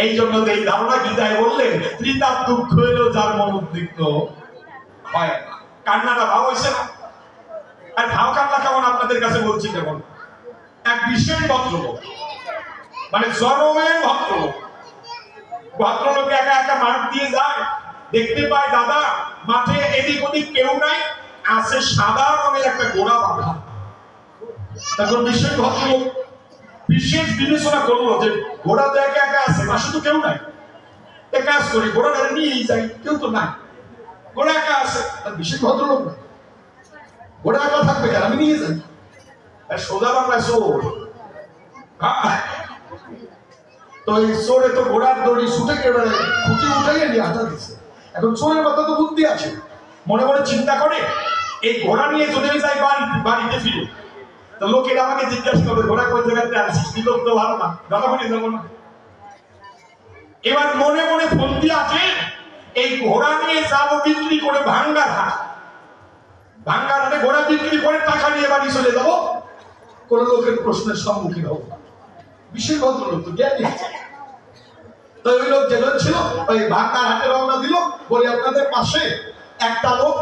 [SPEAKER 1] এই জন্য এই ধারণা গীতায় বললেন, ত্রিতাপ দুঃখ এলেও যার মন উদ্বিগ্ন হয় না। কান্নাটা ভাব হয়েছে না? আর ভাব কান্না কেমন আপনাদের কাছে বলছি কেমন? এক বিশেষ ভদ্রলোক, মানে জনমের ভদ্রলোক। ভদ্রলোক একা একা মাঠ দিয়ে যায়, দেখতে পায় দাদা মাঠে এদিক ওদিক কেউ নাই, আছে সাদা রঙের একটা ঘোড়া বাঁধা। তখন বিশেষ ভদ্রলোক বিশেষ বিবেচনা করলো যে ঘোড়া তো একা একা আছে, পাশে তো কেউ নাই, এক কাজ করি ঘোড়াটা নিয়েই যাই, কেউ তো নাই, ঘোড়া একা আছে। বিশেষ ভদ্রলোক না, ঘোড়া একা থাকবে কেন, আমি নিয়ে যাই। সোজা বাংলায় চোর। তো এই চোরে তো ঘোড়ার দড়ি ছুটে গেলে খুঁটি উঠাইয়ে নিয়ে হাঁটা দিচ্ছে। এখন চোরের মাথা তো বুদ্ধি আছে, মনে মনে চিন্তা করে এই ঘোড়া নিয়ে যদি যাই বাড়িতে ফিরে, তো লোকেরা আমাকে জিজ্ঞাসা করবে ঘোড়া কোন জায়গাতে আছিস, কি লোক তো ভালো না, দাদা বলি যাবো না। এবার মনে মনে ফন্দি আছে, এই ঘোড়া নিয়ে যাবো বিক্রি করে ভাঙ্গার হাট, ভাঙ্গার হাটে ঘোড়া বিক্রি করে টাকা নিয়ে বাড়ি চলে যাবো, কোন লোকের প্রশ্নের সম্মুখীন হবো। বিশেষ ভদ্রলোক তো জ্ঞানী। তো ওই লোক যেজন ছিল ওই ভাঙ্গার হাটে রওনা দিল, বলে আপনাদের পাশে একটা লোক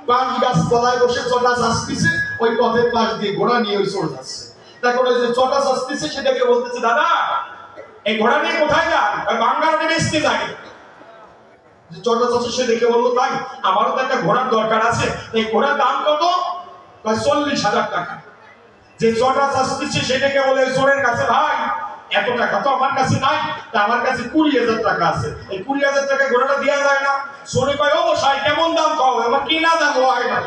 [SPEAKER 1] পাঁচ গাছ তলায় বসে চটা চাষতেছে, ওই পথের পাশ দিয়ে ঘোড়া নিয়ে ওই চলে যাচ্ছে। তখন ওই যে চটা চাষতেছে সেটাকে বলতেছে, দাদা এই ঘোড়া নিয়ে কোথায় যান? ভাঙ্গার হাটে বেচতে যাই। চটা চাষে সে দেখে বললো, তাই আমারও তো একটা ঘোড়ার দরকার আছে, এই ঘোড়ার দাম কত? 40,000 টাকা। যে চটা চাষতেছে সেটাকে বলে চোরের কাছে, ভাই এত টাকা তো আমার কাছে নাই, তা আমার কাছে 20,000 টাকা আছে, এই 20,000 টাকা ঘোড়াটা দেওয়া যায় না? চোরে কয়, ও সাই কেমন দাম কও? আমার কিনা দাম হয় না,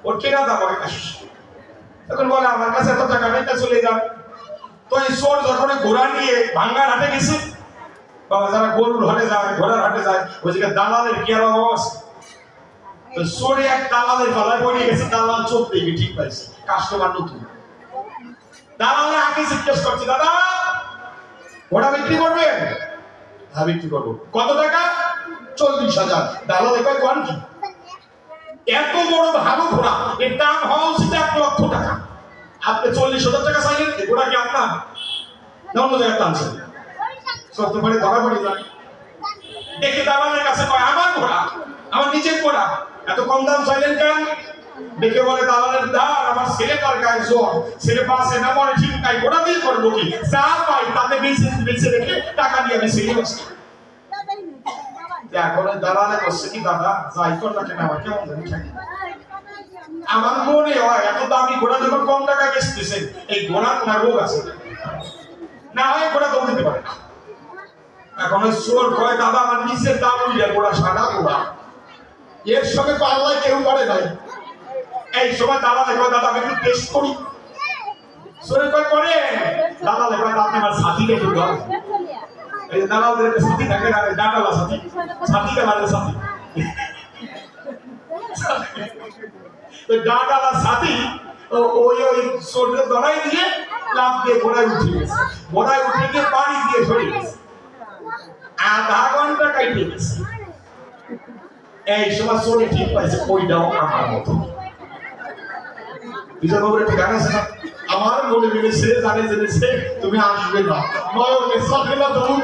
[SPEAKER 1] ওর কিনা দাম হয় না। তখন বলে আমার কাছে এত টাকা নেই, তা চলে যান। তো এই চোর যখন ঘোড়া নিয়ে ভাঙ্গার হাটে গেছে, বাবা যারা গরুর হাটে যায়, ঘোড়ার হাটে যায়, ওই জায়গায় দালালের কি আর অভাব আছে? তো চোরে এক দালালের গলায় পড়ে গেছে, দালাল চোখ দেখে ঠিক পাইছে কাস্টমার নতুন। দালালে আগে জিজ্ঞেস করছে, দাদা ঘোড়া বিক্রি করবেন? হ্যাঁ বিক্রি করবো। কত টাকা? 40,000। দালালে কয়, কোন কি এত বড় ভালো ঘোড়া, এর দাম হওয়া উচিত 1 লক্ষ টাকা, আপনি 40,000 টাকা চাইলেন? ঘোড়া কি আপনার না অন্য জায়গায় টানছেন? সত্যি করে ধরা পড়ে যায়। দেখে দালালের কাছে কয়, আমার ঘোড়া, আমার নিজের ঘোড়া, এত কম দাম চাইলেন কেন? দেখে বলে দালালের ধার, আমার ছেলেটার গায়ে জ্বর, ছেলে পাশে না মনে ঠিক নাই, ঘোড়া দিয়ে করবো কি, যা পাই তাতে বেঁচে রেখে টাকা দিয়ে আমি ছেলে বসছি। এখন দালালে বসছে কি, দাদা যাই কর না কেন আমার কেমন জানি থাকে। আমার মনে হয় এত দামি ঘোড়া যখন কম টাকা বেচতেছেন, এই ঘোড়ার কোনো রোগ আছে, না হয় ঘোড়া দৌড় দিতে পারে না। এখন ওই চোর কয়, দাদা আমার নিচের দাম উইলে ঘোড়া, সাদা ঘোড়া, এর সঙ্গে পাল্লায় কেউ পারে নাই। এই সময় দালালে কয়, দাদা আমি একটু টেস্ট করি। চোরে কয়, করে। দালালে কয়, আপনি আমার সাথী দেখে এই দালালদের একটা সাথী থাকে না, ডাটালা সাথী, সাথী দালালের সাথী। তো ডাটালা সাথী ওই সোর্সে ধরাই দিয়ে লাভ দিয়ে ঘোড়ায় উঠে গেছে, ঘোড়ায় উঠে গিয়ে বাড়ি দিয়ে ধরে গেছে, আধা ঘন্টা কাটিয়ে গেছে। এই সময় সোরে ঠিক পাইছে ওইটাও আমার মতো। বিজয় বাবুর একটা গান আছে না, আমার মনে মিলেছে জানে জেনেছে তুমি আসবে না, নয়নে চলে না তবু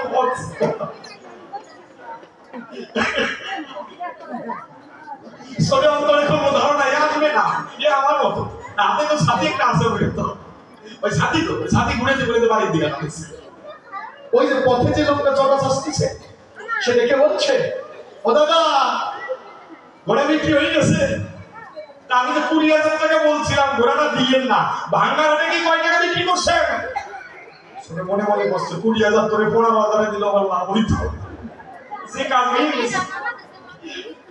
[SPEAKER 1] সোরে অন্তরে কোনো ধারণা আসবে না, এ আমার মতো। আপনি তো সাথী একটা আছে বলে তো ওই সাথী তো সাথী ঘুরেছে ঘুরেছে বাড়ির দিকে আসছে। ওই যে পথে যে লোকটা চলা আসতেছে সে দেখে বলছে, ও দাদা ঘোড়া বিক্রি হয়ে গেছে। আমি তো 20,000 টাকা বলছিলাম, ঘোড়াটা দিলেন না, ভাঙ্গা হাটে কি কয় টাকা বিক্রি করছেন? শুনে মনে মনে করছে 20,000 ধরে 15,000 দিল আমার লাভ হইতো, সে কাজ হয়ে গেছে।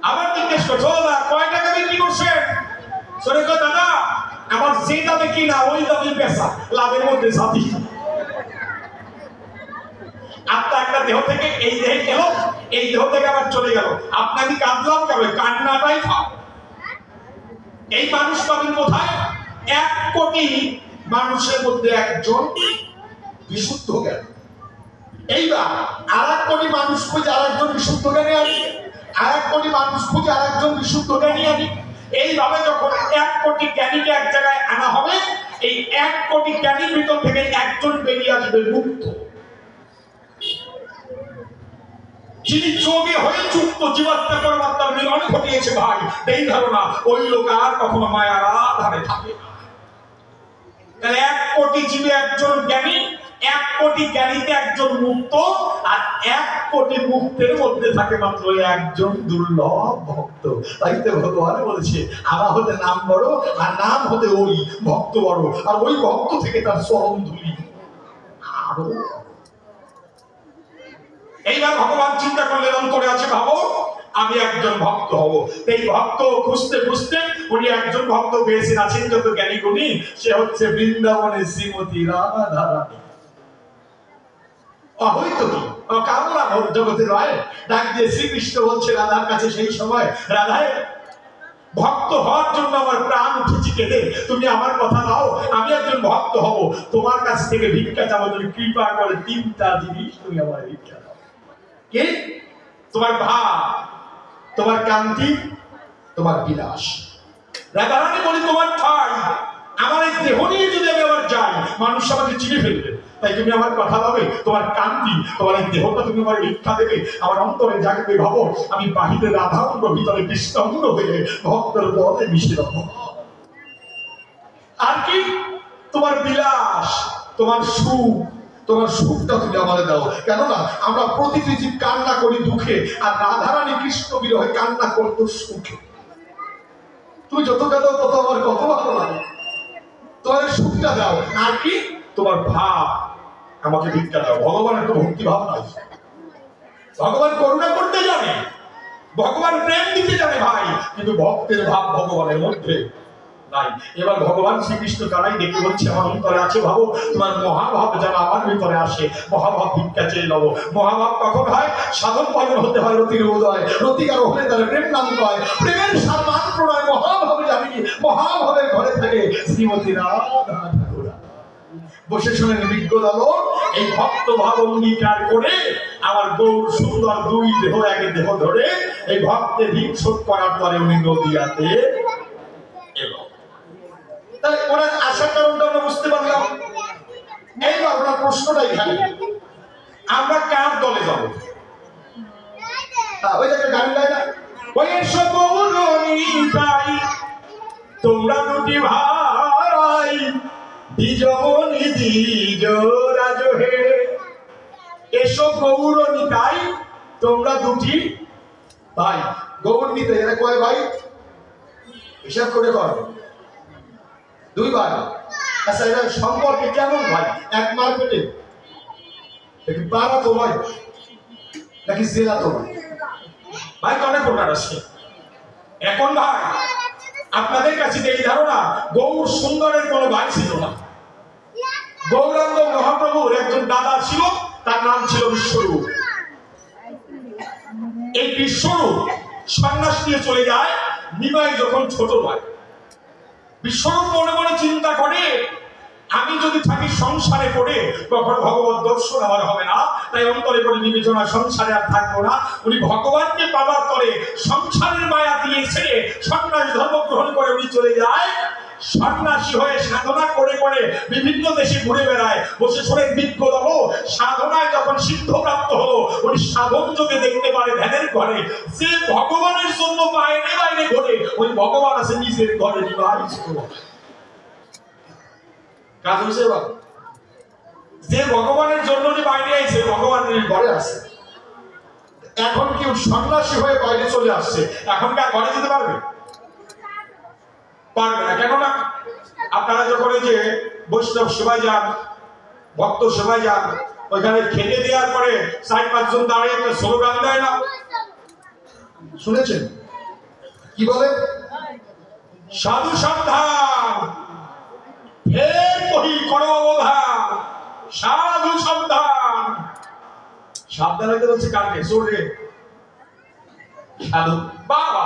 [SPEAKER 1] আবার জিজ্ঞেস করছো দাদা কয় টাকা বিক্রি করছেন? শুনে কয় দাদা আমার যে দামে কিনা ওই দামে বেচা, লাভের মধ্যে সাথী। আপনার একটা দেহ থেকে এই দেহে গেল, এই দেহ থেকে আবার চলে গেল, আপনাকে কাঁদলাম কেন? কান্নাটাই খাও। এই মানুষ পাবেন কোথায়? 1 কোটি মানুষের মধ্যে একজন বিশুদ্ধ জ্ঞানী। এইবার আর 1 কোটি মানুষ খুঁজে আর একজন বিশুদ্ধ জ্ঞানী আনি, আর 1 কোটি মানুষ খুঁজে আর একজন বিশুদ্ধ জ্ঞানী আনি। এইভাবে যখন 1 কোটি জ্ঞানীকে এক জায়গায় আনা হবে, এই 1 কোটি জ্ঞানীর ভিতর থেকে একজন বেরিয়ে আসবে মুক্ত, যিনি যোগে হয়ে যুক্ত, জীবাত্মা পরমাত্মার মিলন ঘটিয়েছে। ভাই এই ধারণা ওই লোক আর কখনো মায়ার আধারে থাকে না। তাহলে 1 কোটি জীবে একজন জ্ঞানী, 1 কোটি জ্ঞানীতে একজন মুক্ত, আর 1 কোটি মুক্তের মধ্যে থাকে মাত্র একজন দুর্লভ ভক্ত। তাই তো ভগবান বলেছে আমার হতে নাম বড়, আর নাম হতে ওই ভক্ত বড়, আর ওই ভক্ত থেকে তার চরণ ধুলি আরো। এইবার ভগবান চিন্তা করলেন অন্তরে আছে, ভাবো আমি একজন ভক্ত হব। এই ভক্ত খুঁজতে খুঁজতে উনি একজন ভক্ত পেয়েছেন, আছেন যত জ্ঞানী গুণী, সে হচ্ছে বৃন্দাবনের শ্রীমতী রাধা রানী। হয়তো কি কামনা জগতের রয় ডাক দিয়ে শ্রীকৃষ্ণ বলছে রাধার কাছে সেই সময়, রাধায় ভক্ত হওয়ার জন্য আমার প্রাণ উঠেছে কেঁদে, তুমি আমার কথা দাও, আমি একজন ভক্ত হব, তোমার কাছ থেকে ভিক্ষা চাবো, তুমি কৃপা করে 3টা জিনিস তুমি আমার ভিক্ষা দাও। কে? তোমার ভাব, তোমার কান্তি, তোমার বিলাস। রাধারানী বলি তোমার ঠাই, আমার এই দেহ নিয়ে যদি আমি আবার যাই মানুষ আমাকে চিনে ফেলবে, তাই তুমি আমার কথা দেবে, তোমার কান্তি, তোমার এই দেহটা তুমি আমার ভিক্ষা দেবে, আমার অন্তরে জাগবে ভাবো আমি বাহিরে রাধাঙ্গ ভিতরে কৃষ্ণাঙ্গ হয়ে ভক্তের দলে মিশে দেব। আর কি? তোমার বিলাস, তোমার সুখ, তোমার সুখটা তুমি আমাদের দাও। কেননা আমরা প্রতিটি জীব কান্না করি দুঃখে, আর রাধারানী কৃষ্ণ বিরহে কান্না করতো সুখে। তুমি যত দাও তত আমার কত ভালো লাগে, তোমার সুখটা দাও। আর কি? তোমার ভাব, আমাকে ভিক্ষা দাও। ভগবানের তো ভক্তি ভাব নাই, ভগবান করুণা করতে জানে, ভগবান প্রেম দিতে জানে ভাই, কিন্তু ভক্তের ভাব ভগবানের মধ্যে নাই। এবার ভগবান শ্রীকৃষ্ণ তারাই দেখে বলছে আমার অন্তরে আছে ভাবো, তোমার মহাভাব যেন আমার ভিতরে আসে, মহাভাব ভিক্ষা চেয়ে নেবো। মহাভাব কখন হয়? সাধন পালন হতে হয় রতির উদয়, রতিকার হলে তার প্রেম নাম হয়, প্রেমের সম্মান প্রণয় মহাভাবে জানি, মহাভাবের ঘরে থাকে শ্রীমতী রাধা ঠাকুর। বসে শুনেন বিজ্ঞ দল, এই ভক্ত ভাব অঙ্গীকার করে আমার গৌর সুন্দর 2 দেহ 1 দেহ ধরে এই ভক্তের ঋণ শোধ করার পরে উনি নদিয়াতে এলো। তাহলে ওনার আসার কারণটা আমরা বুঝতে পারলাম। এইবার ওনার প্রশ্নটা এখানে, আমরা কার দলে যাবো? ওই যে গান গায় না, ওই সব তাই তোমরা 2টি ভাই দ্বিজমণি দ্বিজ রাজ হে, এসো গৌর নিতাই তোমরা 2টি ভাই। গৌর নিতাই এরা কয় ভাই? হিসাব করে কর, 2 ভাই। আচ্ছা এরা সম্পর্কে কেমন ভাই? 1 মার্কেটে নাকি পাড়া তো ভাই, নাকি জেলা তো ভাই? ভাই তো অনেক প্রকার আছে। এখন ভাই আপনাদের কাছে এই ধারণা গৌর সুন্দরের কোনো ভাই ছিল না। গৌরাঙ্গ মহাপ্রভুর একজন দাদা ছিল, তার নাম ছিল বিশ্বরূপ। এই বিশ্বরূপ সন্ন্যাস নিয়ে চলে যায় নিমাই যখন ছোট হয়। বিশ্বরূপ মনে মনে চিন্তা করে, আমি যদি থাকি সংসারে পড়ে কখনো ভগবত দর্শন আমার হবে না, তাই অন্তরে করে বিবেচনা সংসারে আর থাকবো না। উনি ভগবানকে পাবার পরে সংসারের মায়া দিয়ে ছেড়ে সন্ন্যাস ধর্ম গ্রহণ করে উনি চলে যায়। সন্ন্যাসী হয়ে সাধনা করে করে বিভিন্ন দেশে ঘুরে বেড়ায়। বসে শোনেন বিজ্ঞদল সাধনায় যখন সিদ্ধপ্রাপ্ত হলো, উনি সাধন যোগে দেখতে পারে ধ্যানের ঘরে যে ভগবানের জন্য বাইরে বাইরে ঘরে, ওই ভগবান আছে নিজের ঘরে নিবাস করে। কাজ হয়েছে বাবা, যে ভগবানের জন্য বাইরে আইছে ভগবানের ঘরে আছে। এখন কি সন্ন্যাসী হয়ে বাইরে চলে আসছে, এখনকার ঘরে যেতে পারবে? পারবে না। কেননা আপনারা যখন যে বৈষ্ণব সেবায় যান, ভক্ত সেবায় যান, ওইখানে খেতে দেওয়ার পরে 4-5 জন দাঁড়িয়ে একটা স্লোগান দেয় না, শুনেছেন? কি বলে? সাধু সাবধান, ফের কহি করো অবধান, সাধু সাবধান। সাবধান হইতে বলছে কাকে? চোরে সাধু। বাবা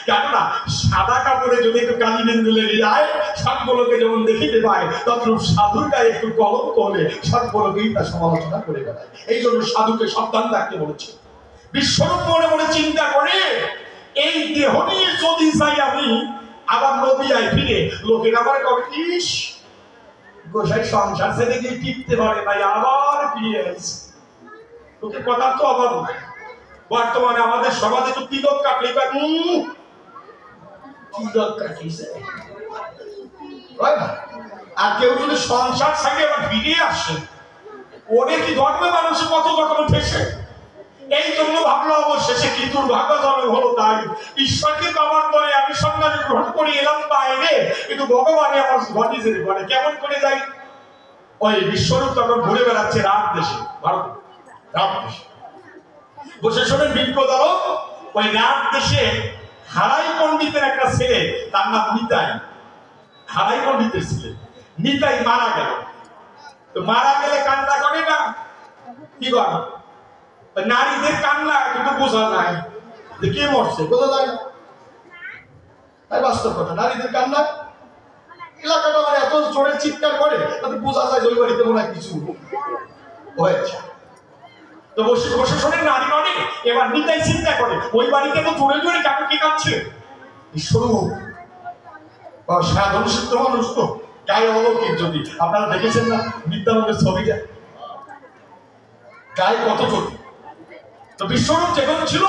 [SPEAKER 1] কেননা সাদা কাপড়ে যদি একটু কালি বিন্দু লেগে যায় সবগুলোকে যেমন দেখিতে পায়, তখন সাধুর গায়ে একটু কলঙ্ক হলে সবগুলোকেই তার সমালোচনা করে বেড়ায়। এই জন্য সাধুকে সাবধান থাকতে বলেছে। বিশ্বরূপ মনে মনে চিন্তা করে, এই দেহ নিয়ে যদি যাই আমি আবার নদিয়ায় ফিরে, লোকের আবার কবে ইস গোসাই সংসার ছেড়ে গিয়ে টিকতে পারে ভাই, আবার ফিরে আসছে। লোকের কথা তো অভাব নাই। বর্তমানে আমাদের সমাজে তো তিলক কাটলে তিলক কাটিয়েছে, আর কেউ যদি সংসার ছেড়ে আবার ফিরে আসে, ওরে কি ধর্মে মানুষের কত রকম ঠেসে। এই জন্য ভাবলো অবশেষে কি দুর্ভাগ্যজনক হলো তাই, ঈশ্বরকে পাওয়ার পরে আমি সন্ন্যাস গ্রহণ করে এলাম বাইরে, কিন্তু ভগবানে আমার ঘটি যেতে পারে। কেমন করে যাই? ওই বিশ্বরূপ তখন ঘুরে বেড়াচ্ছে রাত দেশে, ভারত রাত দেশে বসে শোনেন বিজ্ঞদল। ওই রাত দেশে হারাই পণ্ডিতের একটা ছেলে, তার নাম নিতাই। হারাই পণ্ডিতের ছেলে নিতাই মারা গেল। তো মারা গেলে কান্না করে না? কি করে? নারীদের কান্না কিন্তু বোঝা যায় যে কে মরছে, বোঝা যায় না। তাই বাস্তব কথা, নারীদের কান্না এলাকাটা মানে এত জোরে চিৎকার করে তাতে বোঝা যায় ওই বাড়িতে মনে হয় কিছু হয়েছে। তো বসে বসে শোনেন নারী অনেক। এবার নিতাই চিন্তা করে, ওই বাড়িতে তো জোরে জোরে কেন কি কাঁদছে? ঈশ্বরূপ সাধন সিদ্ধ মানুষ তো গায়ে অলৌকিক। যদি আপনারা দেখেছেন না বিদ্যানন্দের ছবিটা, গায়ে কত চোখ। তো বিশ্বরূপ যেখানে ছিল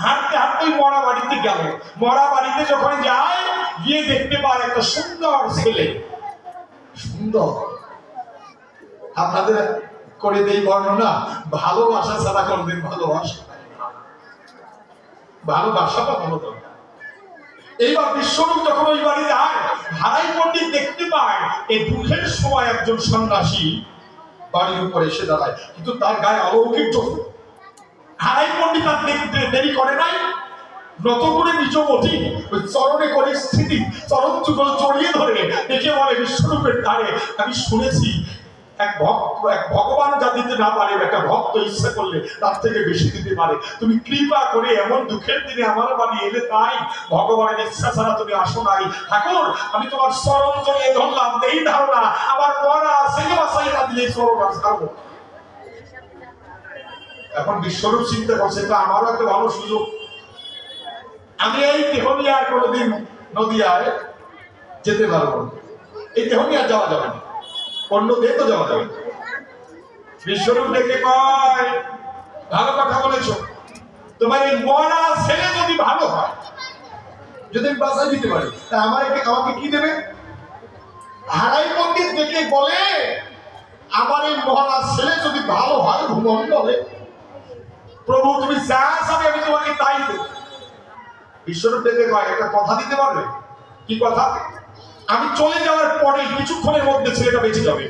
[SPEAKER 1] হাঁটতে হাঁটতে মরা বাড়িতে গেল। মরা বাড়িতে যখন যায় গিয়ে দেখতে পায় একটা সুন্দর ছেলে। সুন্দর আপনাদের করে দেই বর্ণনা, ভালোবাসা ছাড়া কোনদিন ভালোবাসা, ভালোবাসাটা ভালো দরকার। এইবার বিশ্বরূপ যখন ওই বাড়ি যায়, হারাই পণ্ডিত দেখতে পায় এই দুঃখের সময় একজন সন্ন্যাসী বাড়ির উপরে এসে দাঁড়ায়, কিন্তু তার গায়ে অলৌকিক চোখ। হারাই পণ্ডিত আর দেখতে দেরি করে নাই, নত করে নিজ মতি ওই চরণে করে স্থিতি চরণ যুগল জড়িয়ে ধরে দেখে বলে, বিশ্বরূপের ধারে আমি শুনেছি এক ভক্ত, এক ভগবান যা দিতে না পারে একটা ভক্ত ইচ্ছা করলে তার থেকে বেশি দিতে পারে। তুমি কৃপা করে এমন দুঃখের দিনে আমার বাড়ি এলে, তাই ভগবানের ইচ্ছা ছাড়া তুমি আসো নাই। ঠাকুর আমি তোমার চরণ জড়িয়ে ধরলাম, এই ধারণা আমার পড়া ছেলে বাসাই না দিলে চরণ আর ছাড়বো। এখন বিশ্বরূপ চিন্তা করছে, তো আমারও একটা ভালো সুযোগ, আমি এই দেহ নিয়ে আর কোনোদিন নদিয়ায় যেতে পারবো না। এই দেহ নিয়ে আর যাওয়া যাবে না, অন্য দেহ তো যাওয়া যাবে। বিশ্বরূপ দেখে কয়, ভালো কথা বলেছো, তোমার এই মরা ছেলে যদি ভালো হয়, যদি আমি বাঁচাই দিতে পারি, তা আমাকে কি দেবে? হারাই পণ্ডিত দেখে বলে, আমার এই মরা ছেলে যদি ভালো হয় ভুবন বলে, প্রভু তুমি যা চাবে আমি তোমাকে তাই দেব। বিশ্বরূপ দেখে কয়, একটা কথা দিতে পারবে? কি কথা? আমি চলে যাওয়ার পরে কিছুক্ষণের মধ্যে ছেলেটা বেঁচে যাবে।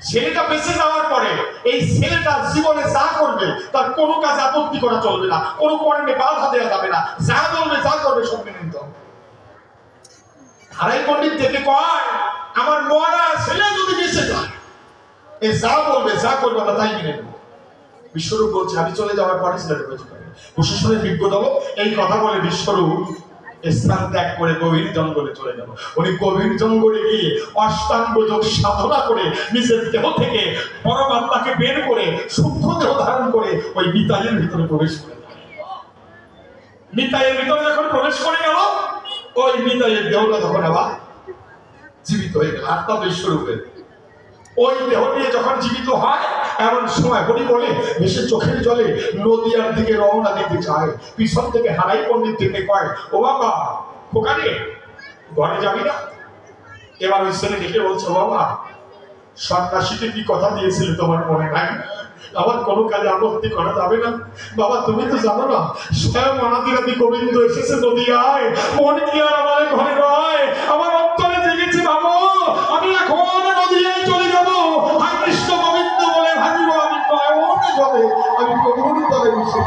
[SPEAKER 1] ছেলেটা বেঁচে যাওয়ার পরে এই ছেলেটা জীবনে যা করবে তার কোনো কাজে আপত্তি করা চলবে না, কোনো কর্মে বাধা দেওয়া যাবে না, যা বলবে যা করবে সব মেনে নিতে হবে। হারাই পণ্ডিত দেখে কয়, আমার মরা ছেলে যদি বেঁচে যায় এ যা বলবে, যা করবে আমরা তাই মেনে নেব। বিশ্বরূপ বলছে আমি চলে যাওয়ার পরে ছেলেটা হয়েছে প্রশাসনের বিজ্ঞ দল এই কথা বলে বিশ্বরূপ স্থান ত্যাগ করে গভীর জঙ্গলে চলে গেল। উনি গভীর জঙ্গলে গিয়ে অষ্টাঙ্গ যোগ সাধনা করে নিজের দেহ থেকে পরমাত্মাকে বের করে সূক্ষ্ম দেহ ধারণ করে ওই নিতাইয়ের ভিতরে প্রবেশ করে। নিতাইয়ের ভিতরে যখন প্রবেশ করে গেল, ওই নিতাইয়ের দেহটা তখন আবার জীবিত হয়ে গেল। আত্মা বিশ্বরূপের ওই দেহ নিয়ে যখন জীবিত হয়, এমন সময় হরি বলে ভেসে চোখের জলে নদীয়ার দিকে রওনা দিতে চায়। পিছন থেকে হারাই পণ্ডিত থেকে কয়, ও বাবা ওখানে ঘরে যাবি না? এবার ওই ছেলে ডেকে বলছে, বাবা সন্ন্যাসীকে কি কথা দিয়েছিলে তোমার মনে নাই? আমার কোনো কাজে আপত্তি করা যাবে না। বাবা তুমি তো জানো না, স্বয়ং অনাদিরাদি গোবিন্দ এসেছে নদীয়ায়, মন কি আর আমার ঘরে নয়? আমার অন্তরে জেগেছে বাবা, আমি এখন নদীয়ায় চলে যাবো। হাই কৃষ্ণ গোবিন্দ বলে ভাবিব আমি নয়নে জলে, আমি কবুল তলে বসে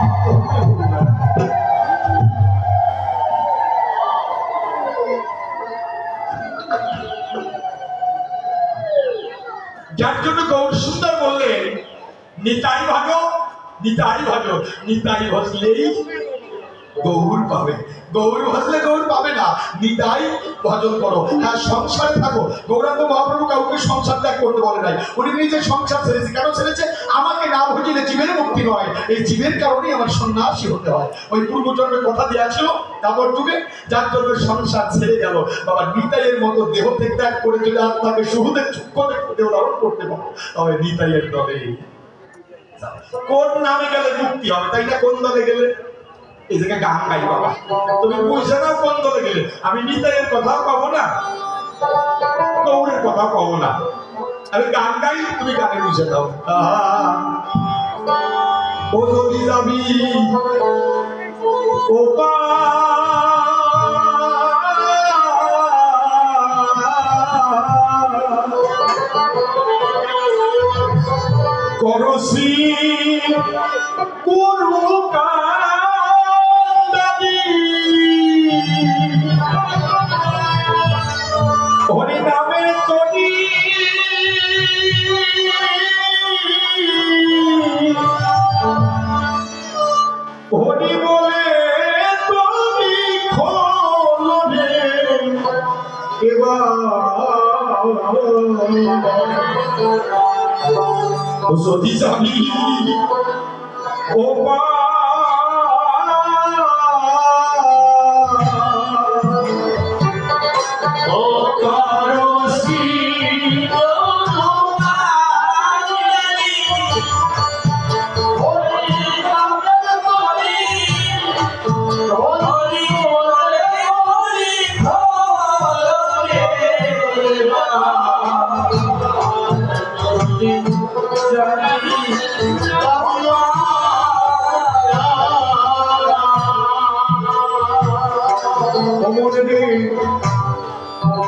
[SPEAKER 1] যার জন্য গৌর সুন্দর বললেন নিতাই ভাজো, নিতাই ভাজো, নিতাই ভজলেই গৌর পাবে। গৌর ভজলে গৌর পাবে না, নিতাই ভজন করো। হ্যাঁ সংসারে থাকো। গৌরাঙ্গ মহাপ্রভু কাউকে সংসার ত্যাগ করতে বলে নাই। উনি নিজে সংসার ছেড়েছে। কেন ছেড়েছে? আমাকে না ভজিলে জীবের মুক্তি নয়, এই জীবের কারণেই আমার সন্ন্যাসী হতে হয়। ওই পূর্বজন্মের কথা দেওয়া ছিল তারপর যুগে, যার জন্য সংসার ছেড়ে গেল। বাবা নিতাইয়ের মতো দেহ ত্যাগ করে যদি আত্মাকে সুহৃদের চুক্ষ দেহ ধারণ করতে পারো, তবে নিতাইয়ের দলে কোন নামে গেলে মুক্তি হবে, তাই না? কোন দলে গেলে? এই জায়গায় গান গাই বাবা, তুমি বুঝে নাও কোন দলে গেলে। আমি নিতাইয়ের কথাও পাবো না, গৌরের কথাও পাবো না। আমি গান গাই, তুমি গানে বুঝে দাও। ও যদি যাবি ও করসি গুরু কান্দাবি হরি নামের তরি হরি বলে তুমি খোলে এবার যদি যাবি ও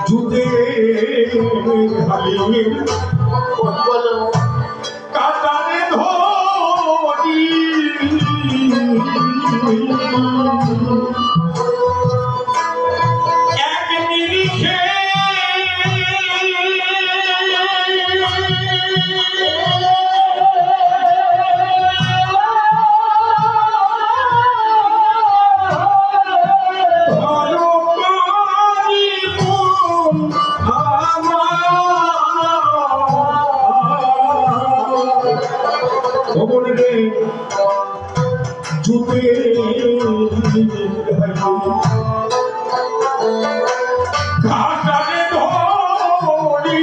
[SPEAKER 1] জুতে কাটারে ধরি এক নিরিখে জুতে ঘাটারে ধরি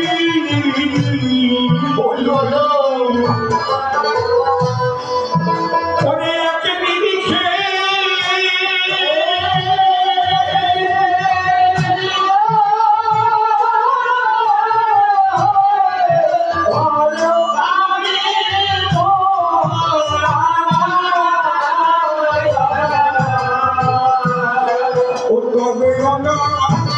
[SPEAKER 1] ওরে এক নিরিখে Oh,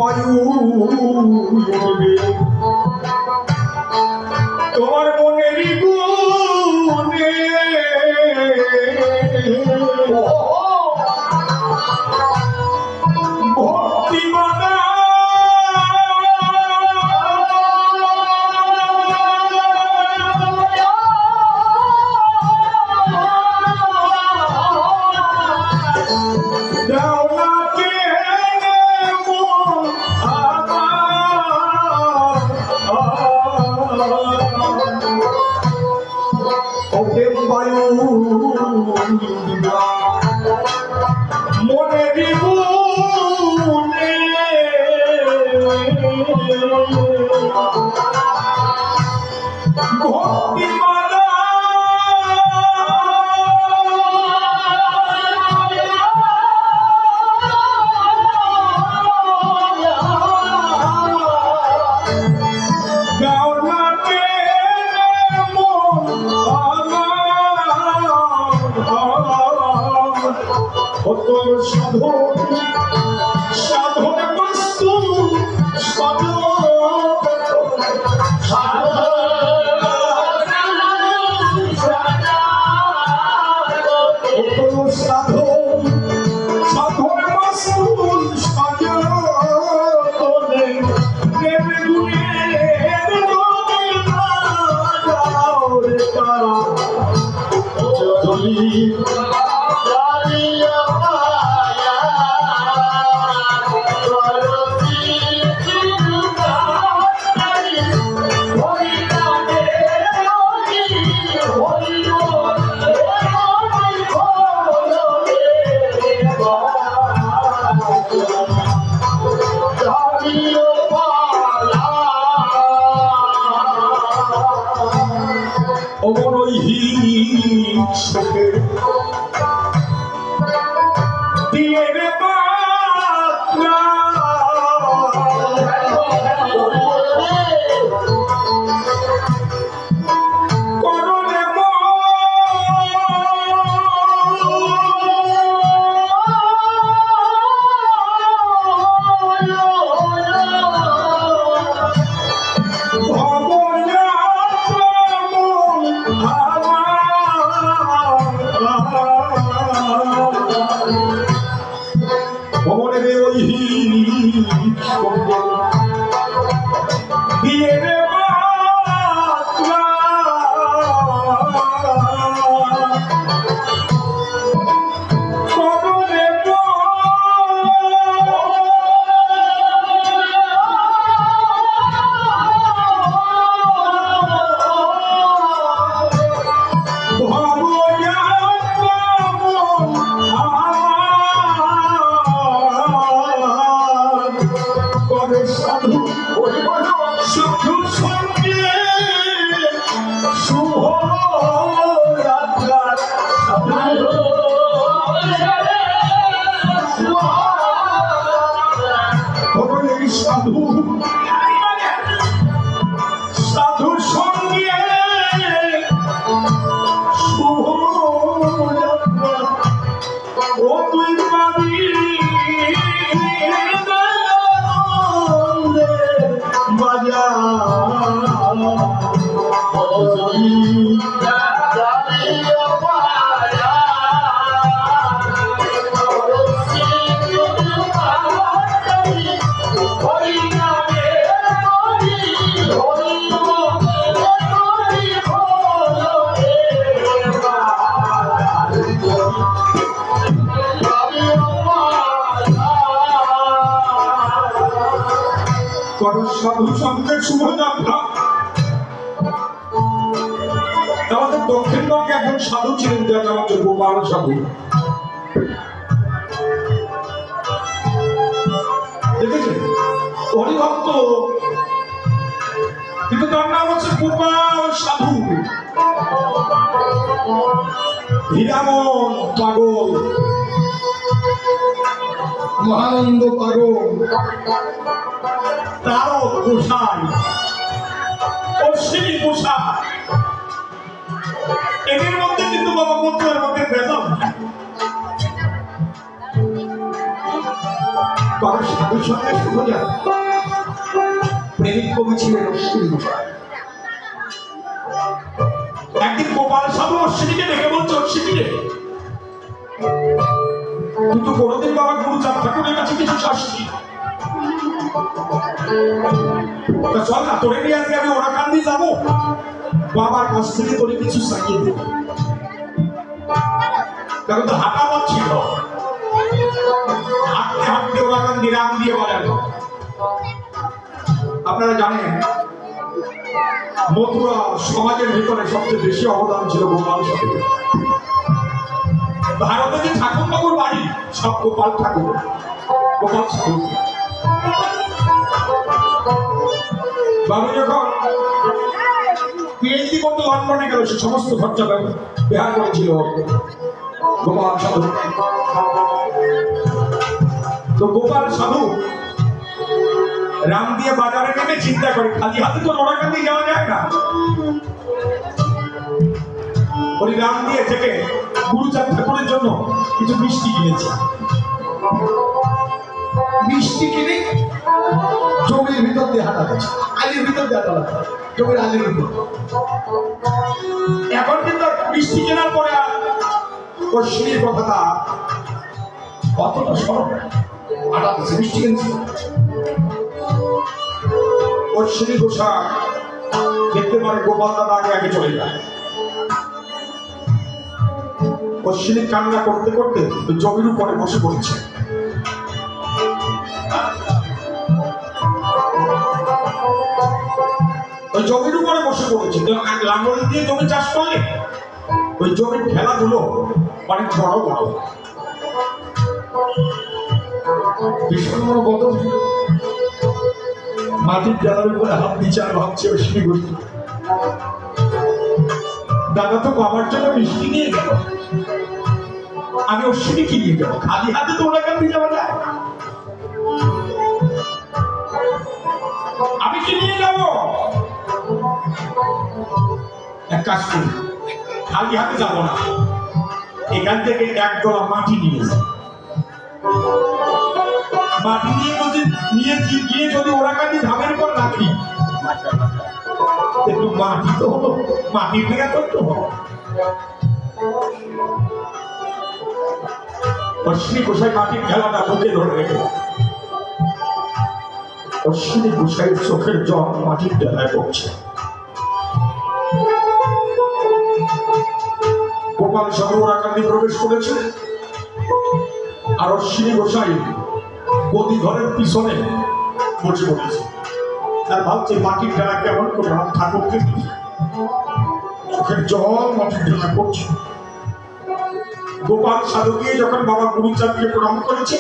[SPEAKER 1] বায়ু তোমার মনেরই গুণে ভক্তি মানা মনে বিগুনে ভক্তি মালা সাধন সাধন বস্তু সাধন সাধন বস্তু সাধনে দেবে গুণের দিয়ে রে বাতরা করলে ভবনের ওই দিয়ে রে বাতরা করলে সাধু সাধু সঙ্গে শুভ যাত্রা সাধু সাধুর সঙ্গে শুভ যাত্রা ও তুই পাবি সাধু সঙ্গে শুভযাত্রা। আমাদের দক্ষিণবঙ্গে একজন সাধু ছিলেন যার নাম হচ্ছে গোপাল সাধু। দেখেছেন হরিভক্ত, কিন্তু তার নাম হচ্ছে গোপাল সাধু। হীরামন পাগল, মহানন্দ পাগল, তারক গোসাই, অশ্বিনী গোসাই, এদের মধ্যে কিন্তু বাবা মধ্যের মধ্যে ভেদাভেদ। বাবা সাধুর সঙ্গে শুরু যায়। প্রেমিক কবি ছিলেন অশ্বিনী গোসাই। একদিন গোপাল সাধু অশ্বিনীকে দেখে বলছে, অশ্বিনী রে, তুই তো কোনোদিন বাবা গুরুচাঁদ ঠাকুরের কাছে কিছু চাসনি, চল না তোরে নিয়ে আজকে আমি ওরাকান্দি যাবো, বাবার কাছ থেকে তোরে কিছু চাইয়ে দেব। কারণ তো হাঁটা পথ ছিল, হাঁটতে হাঁটতে ওরাকান্দি রাম দিয়ে বাজালো। আপনারা জানেন মথুরা সমাজের ভিতরে সবচেয়ে বেশি অবদান ছিল গোপাল সাধুর। ভারতে যে ঠাকুর ঠাকুর বাড়ি সব গোপাল ঠাকুর, গোপাল সাধু। বাবু যখন পিএইচডি করতে লন্ডনে গেল, সে সমস্ত খরচা ব্যয় করেছিল গোপাল সাধু। তো গোপাল সাধু রাম দিয়ে বাজারে নেমে চিন্তা করে, খালি হাতে তো ওরাকান্দি যাওয়া যায় না, ওই রাম দিয়ে থেকে গুরুচাঁদ ঠাকুরের জন্য কিছু মিষ্টি কিনেছে। মিষ্টি কিনে জমির ভিতর দিয়ে হাঁটা গেছে, আলির ভিতর দিয়ে হাঁটা লাগছে, জমির আলির ভিতর। এখন কিন্তু মিষ্টি কেনার পরে অশ্বিনীর কথাটা কতটা সরব, হাঁটা গেছে, মিষ্টি কিনছে। অশ্বিনী গোসাই দেখতে পারে গোপাল দাদা আগে আগে চলে যায়। অশ্বিনী কান্না করতে করতে জমির উপরে বসে পড়েছে। ওই জমির উপরে বসে পড়েছে, লাঙ্গল দিয়ে জমি চাষ করলে ওই জমির খেলাধুলো অনেক বড় বড় ভীষণ বড়। মাটির ডালার উপরে হাত দিচ্ছে আর ভাবছে অশ্বিনী গোষ্ঠী, দাদা তো বাবার জন্য মিষ্টি নিয়ে গেল, আমি অশ্বিনী কি নিয়ে যাবো, খালি হাতে তো ওরাকান্দি যাওয়া যায়, আমি কি নিয়ে যাব? এক কাজ করি, খালি হাতে যাবো না, এখান থেকে একদলা মাটি নিয়ে যাই, মাটি নিয়ে গিয়ে যদি ওরাকান্দি ধামের উপর রাখি, একটু মাটি তো হলো, মাটির থেকে তো হলো। অশ্বিনী গোসাই মাটির খেলাটা বুকে ধরে রেখে, অশ্বিনী গোসাইয়ের চোখের জল মাটির ডেলায় পড়ছে। গোপাল সাধু ওরাকান্দি প্রবেশ করেছে, আর অশ্বিনী গোসাই গদি ঘরের পিছনে বসে পড়েছে, আর ভাবছে মাটির ডেলা কেমন করে আমার ঠাকুরকে দিয়ে, চোখের জল মাটির ডেলা পড়ছে। গোপাল সাধু গিয়ে যখন বাবা গুরুচাঁদকে প্রণাম করেছে,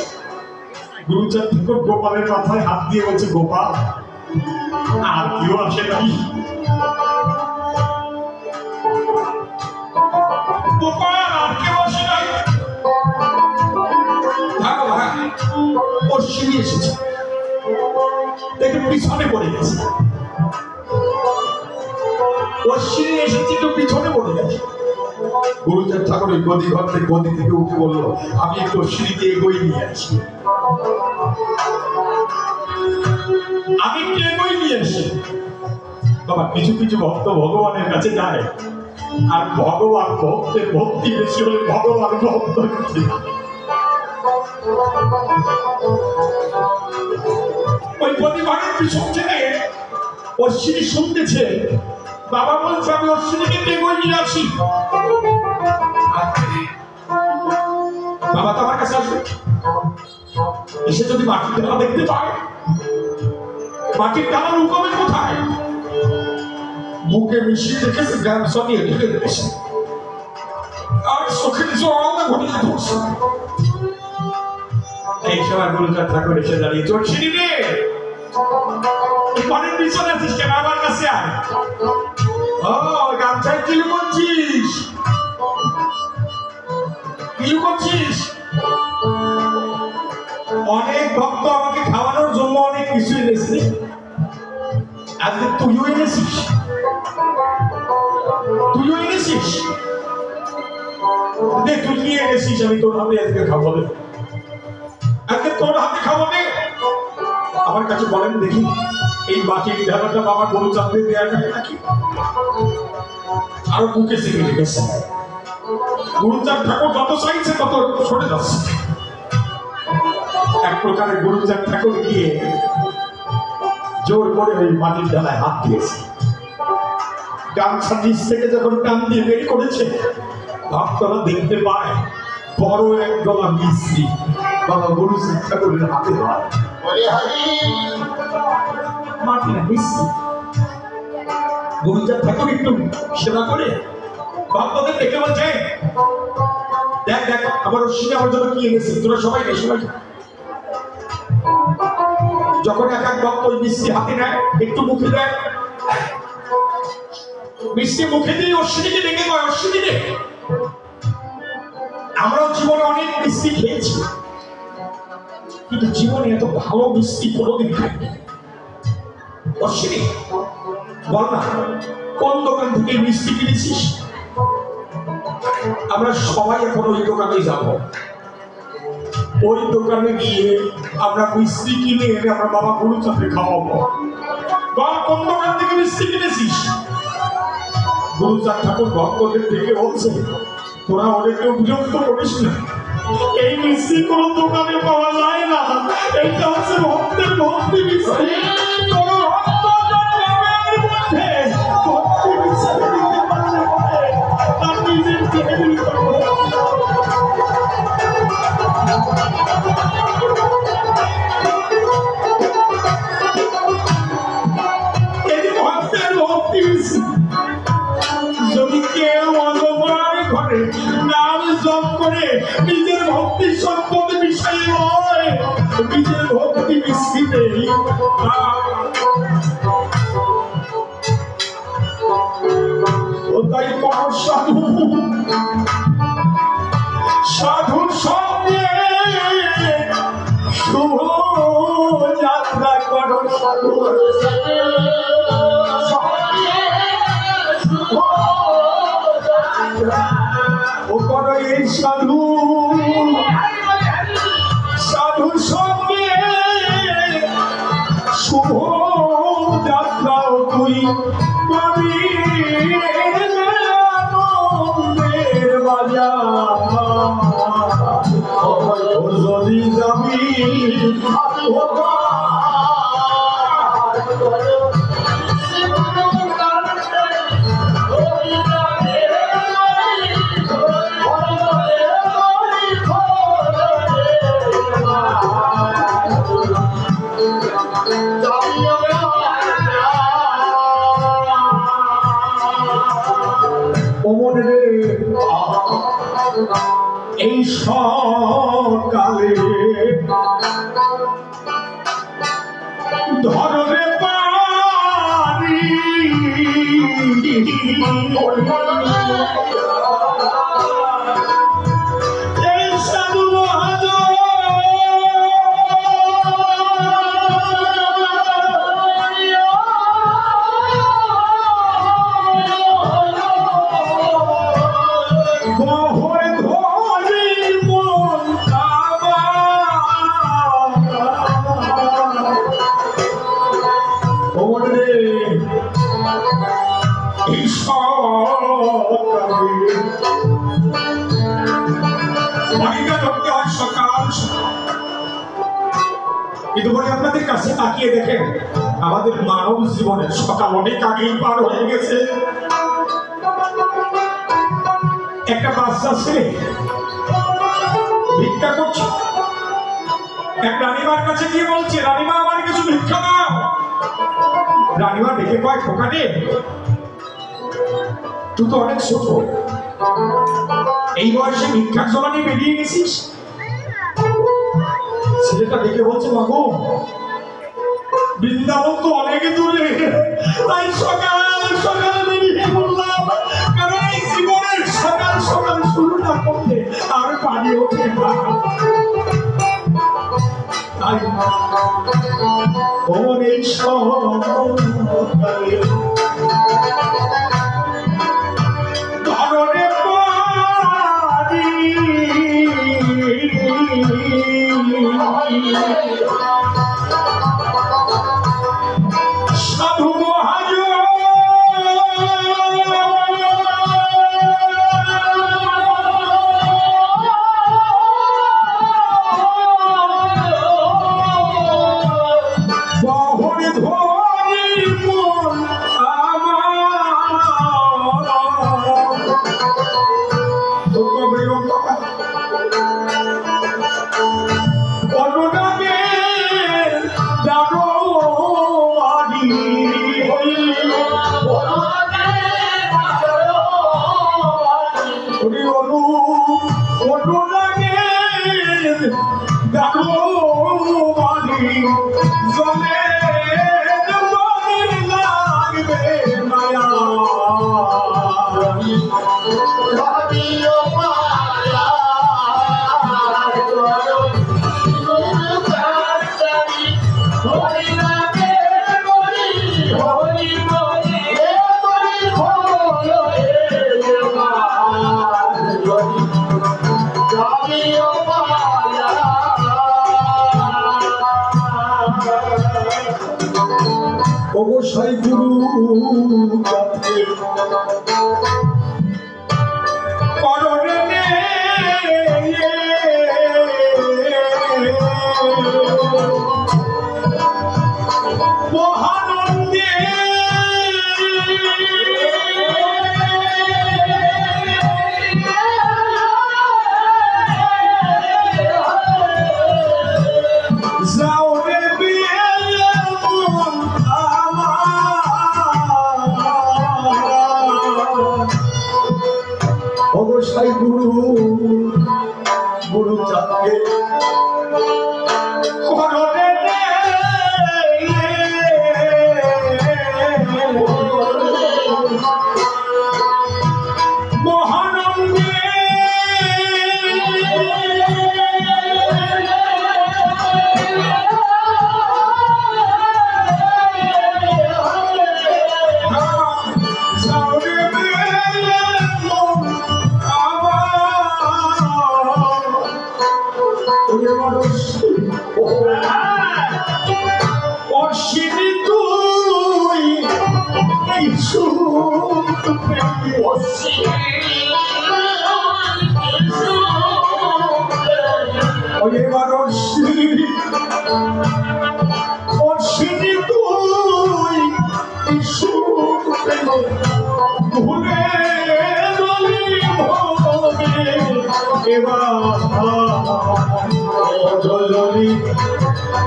[SPEAKER 1] গুরুচাঁদ ঠাকুর গোপালের মাথায় হাত দিয়ে বলছে, গোপাল আর কেউ আসে নাই, গোপাল আর কেউ আসে নাই, অশ্বিনী এসেছে, দেখে পিছনে পড়ে গেছে, অশ্বিনী এসেছে তো পিছনে পড়ে গেছে। গুরুচাঁদ ঠাকুরের গদি ঘর থেকে গদি থেকে উঠে বললো, আমি একটু অশ্বিনীকে এগোই নিয়ে আছি, আমি একটু এগোই নিয়ে আসি। বাবা কিছু কিছু ভক্ত ভগবানের কাছে যায়, আর ভগবান ভক্তের ভক্তি বেশি হলে ভগবান ভক্ত হচ্ছে। ওই গদি ঘরের পিছন থেকে অশ্বিনী শুনতেছে, বাবা বলছে আমি অশ্বিনীকে এগোই নিয়ে আসি। বাবা তো আমার কাছে আসবে, এসে যদি মাটির ডালা দেখতে পায়, মাটির ডালা লুকাবে কোথায়, বুকে মিশিয়ে রেখেছে, গান সঙ্গে ঢেকে রেখেছে, আর চোখের জল ঘটিয়ে ধরছে। এই সময় গুরুচাঁদ ঠাকুর এসে দাঁড়িয়ে, অশ্বিনী রে, ঘরের পিছনে আছিস কেন, আমার কাছে আয়। ও গামছায় কি লুকোচ্ছিস, কি লুকোচ্ছিস? অনেক ভক্ত আমাকে খাওয়ানোর জন্য অনেক কিছু এনেছে, আজকে তুইও এনেছিস, তুইও এনেছিস, তুই নিয়ে এনেছিস, আমি তোর হাতে আজকে খাবো, আজকে তোর হাতে খাবো। আমার কাছে বলেন দেখি, এই মাটির ঢালাটা বাবা গরু চাপতে দেওয়া যায় নাকি? আরো বুকে সিগড়ে গেছে। গুরুচাঁদ ঠাকুর যত চাইছে তত সরে যাচ্ছে। এক প্রকারে গুরুচাঁদ ঠাকুর গিয়ে জোর করে ওই মাটির ঢালায় হাত দিয়েছে। গামছা নিচ থেকে যখন টান দিয়ে বের করেছে, ভক্তরা দেখতে পায় বড় এক গলা মিষ্টি বাবা গুরুচাঁদ ঠাকুরের হাতে হয়। মাটির মিষ্টি গুরুচাঁদ ঠাকুর একটু সেবা করে ভক্তদের দেখে বলছে, দেখ দেখ আমার অশ্বিনী আমার জন্য কি এনেছে, তোরা সবাই নেই সবাই। যখন এক এক ভক্ত ওই মিষ্টি হাতে নেয়, একটু মুখে দেয়, মিষ্টি মুখে দিয়ে অশ্বিনীকে ডেকে কয়, অশ্বিনী রে, আমরাও জীবনে অনেক মিষ্টি খেয়েছি, কিন্তু জীবনে এত ভালো মিষ্টি কোনোদিন খাইনি। অশ্বিনী বল না, কোন দোকান থেকে মিষ্টি কিনেছিস? আমরা সবাই এখন ওই দোকানে যাব। ওই দোকানে গিয়ে আমরা মিষ্টি কিনে এনে আমরা বাবা গুরুচাঁদকে খাওয়াবো। বল কোন দোকান থেকে মিষ্টি কিনেছিস? গুরুচাঁদ ঠাকুর ভক্তদের দেখে বলছে, তোরা অনেকেও বিরক্ত করিস না, এই মিষ্টি কোন দোকানে পাওয়া যায় না, এইটা হচ্ছে ভক্তের ভক্তি মিষ্টি। যদি কেউ অনবর ঘরে নাম জপ করে নিজের ভক্তি সম্পদ বিষয় হয়, নিজের ভক্তি মিশ্রিতে তাই কোন সাধু সাধুর সঙ্গে শুভ যাত্রা করো, সাধু ও করো এই সাধু সাধুর সঙ্গে শুভ যাত্রা তুই পাবি যদি যাবি এই সকালে ধরবে পারি এই সাধু আপনাদের কাছে তাকিয়ে দেখেন, আমাদের মানব জীবনের সকাল অনেক আগেই পার হয়ে গেছে। একটা বাচ্চা ছেলে ভিক্ষা করছে, এক রানীমার কাছে গিয়ে বলছে, রানীমা আমার কিছু ভিক্ষা দাও। রানীমা দেখে কয়, খোকাটে তুই তো অনেক ছোট, এই বয়সে ভিক্ষার জমানে বেরিয়ে গেছিস। ছেলেটা দেখে বলছে, মাগো বৃন্দাবন তো অনেক দূরে, তাই সকাল সকাল বেরিয়ে পড়লাম, কারণ এই জীবনের সকাল সকাল শুরু না করলে আর পানি ওঠে না। তাই কোন এই সকালে ধরনে পারি অবশ্যই গুরু মহানন্দে যাও রে অবশ্যই গুরু গুরু চাঁদকে মহানন্দে অশ্বিনী তুই কিছু এবার অশ্বিনী তুই কিছু ভুলে এবার জলি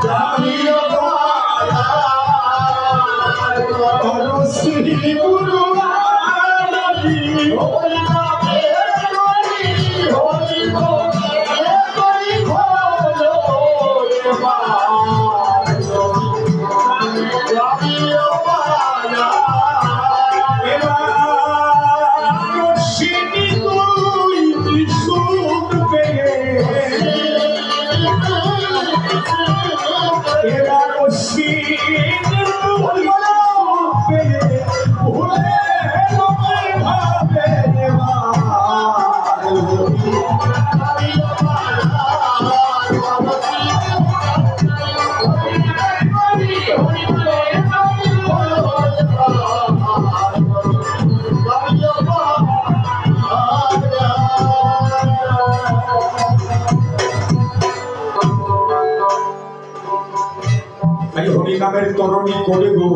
[SPEAKER 1] জানিও শ্রী গুরু হরিনামের তরণী করে গো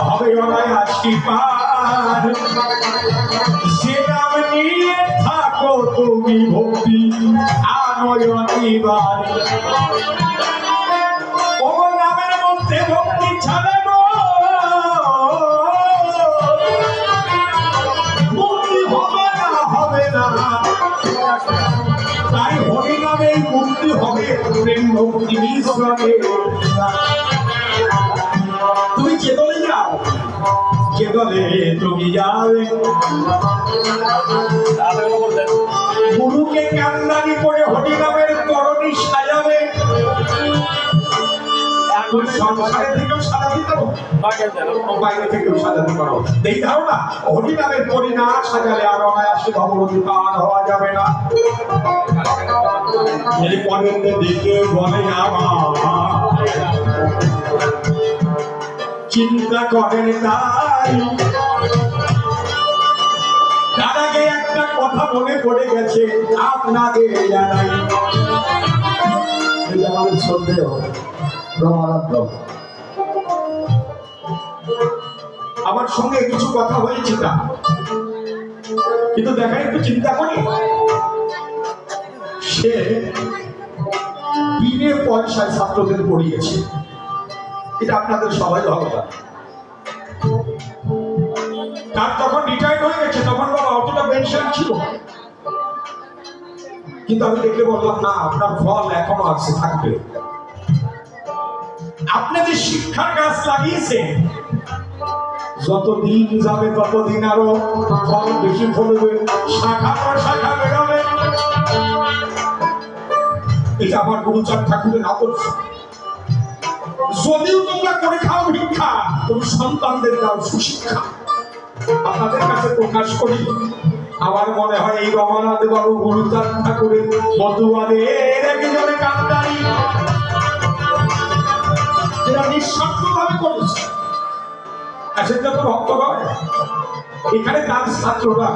[SPEAKER 1] হবে অনায়াসী পার সে নাম নিয়ে থাকো তুমি ভক্তি আনয়নিবার ও নামের মধ্যে ভক্তি ছাড়া মুক্তি হবে না তাই হরিনামে মুক্তি হবে প্রেম ভক্তি মিশ্রণে তুমি যে দলে যাও যে দলে তুমি যাবে গুরুকে কান্দানি করে হরিনামের তরণী সাজাবে এখন সংসারে থেকেও সাজাতে পারো বাইরে থেকেও সাজাতে পারো এই ধারণা হরিনামের তরী না সাজালে আর অনায়াসে ভগবতীকার হওয়া যাবে না এই পরের দিকে বলে আমার চিন্তা করেন তাই তার আগে একটা কথা মনে পড়ে গেছে আপনাদের জানাই আমাদের সন্দেহ আমার সঙ্গে কিছু কথা হয়েছে তা কিন্তু দেখা একটু চিন্তা করি সে বিনে পয়সায় ছাত্রদের পড়িয়েছে এটা আপনাদের সবাই ভালো জানে তার যখন রিটায়ার্ড হয়ে গেছে তখন বাবা অতটা পেনশন ছিল কিন্তু আমি দেখলে বললাম না আপনার ফল এখনো আছে থাকবে আপনি যে শিক্ষার গাছ লাগিয়েছেন যতদিন যাবে ততদিন আরো ফল বেশি ফলবে শাখা প্রশাখা বেরোবে এটা আমার গুরুচাঁদ ঠাকুরের আদর্শ যদিও তোমরা করে খাও ভিক্ষা তুমি সন্তানদের দাও সুশিক্ষা আপনাদের কাছে প্রকাশ করি আমার মনে হয় এই রমানাথ বাবু গুরুচাঁদ ঠাকুরের বধুয়াদের একজনে কান্দারি আসেন যত ভক্তগণ, এখানে তার ছাত্ররা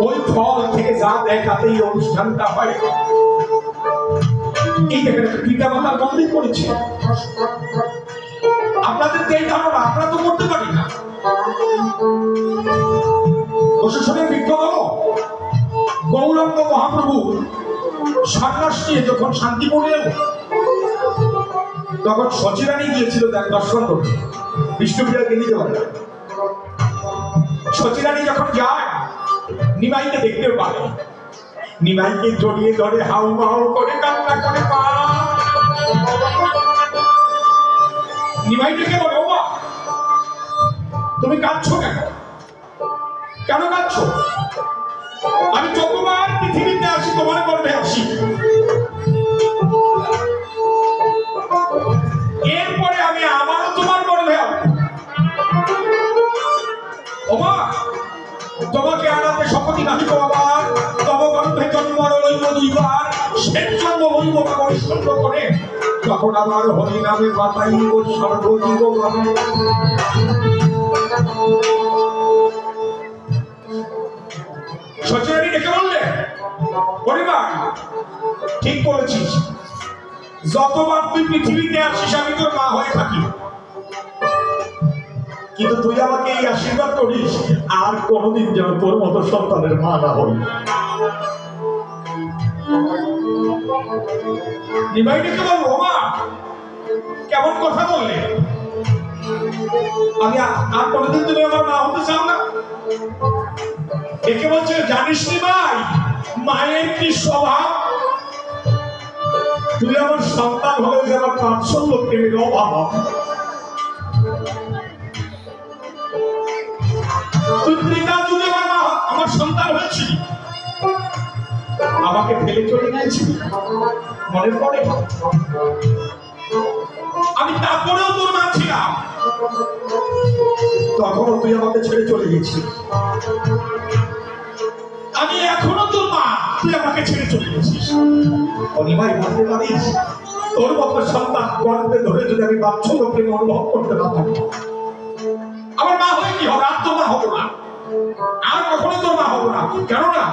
[SPEAKER 1] ওই ফল থেকে যা দেয় তাতে এই অনুষ্ঠানটা হয়। এই দেখেন পিতা মাতার মন্দির করেছে। আপনাদের এই ধারণা আমরা তো করতে পারি না। প্রশাসনের বিক্ষোভ হলো গৌরাঙ্গ মহাপ্রভু সন্ন্যাস নিয়ে যখন শান্তিপুরে এলো, তখন সচিরানী গিয়েছিল তার দর্শন করতে, বিষ্ণুপ্রিয়াকে নিতে পারে। সচিরানী যখন যায়, নিমাইকে দেখতে পারে, নিমাইকে জড়িয়ে ধরে হাউ মাউ করে কান্না করে মা। নিমাই ডেকে বলে, ও মা তুমি কাঁদছো কেন? কেন কাঁদছো? আমি যতবার পৃথিবীতে আসি তোমার গর্ভে আসি, এরপরে আমি আবারও তোমার গর্ভে আসবো। ও মা তোমাকে আনাতে শপথি রাখিব আবার, তব গর্ভে জন্ম লইব দুইবার, শেষ জন্ম লইব পরিশ্রম করে, তখন আবার হরি নামে বাতাইব সর্বজীব ভাবে। সচিরানী ডেকে বললে, পরিবার ঠিক বলেছিস, যতবার তুই পৃথিবীতে আসিস আমি তোর মা হয়ে থাকি, কিন্তু তুই আমাকে এই আশীর্বাদ করিস আর কোনদিন যেন তোর মতো সন্তানের মা না হই। নিমাই ডেকে বলবো, মা কেমন কথা বললে? আমি আর কোনদিন তুমি আমার মা হতে চাও না? একে বলছে, জানিস নি ভাই মায়ের কি স্বভাব? তুই আমার সন্তান হলে যে আমার পাঁচশো প্রেমের অভাব। তুই পিতা যুগে আমার সন্তান হয়েছিলি, আমাকে ফেলে চলে গিয়েছিলি, মনে পড়ে? আমি তারপরেও তোর মা ছিলাম, তখনও তুই আমাকে ছেড়ে চলে গেছিস। আমি এখনো তোর মা, তুই আমাকে ছেড়ে চলে গেছিস। অনিমাই বলতে পারিস তোর মতো সন্তান গর্ভে ধরে যদি আমি বাচ্চা প্রেম অনুভব করতে না পারি, আমার মা হয়ে কি হবে? আর তোর মা হবো না, আর কখনো তোর মা হবো না। কেননা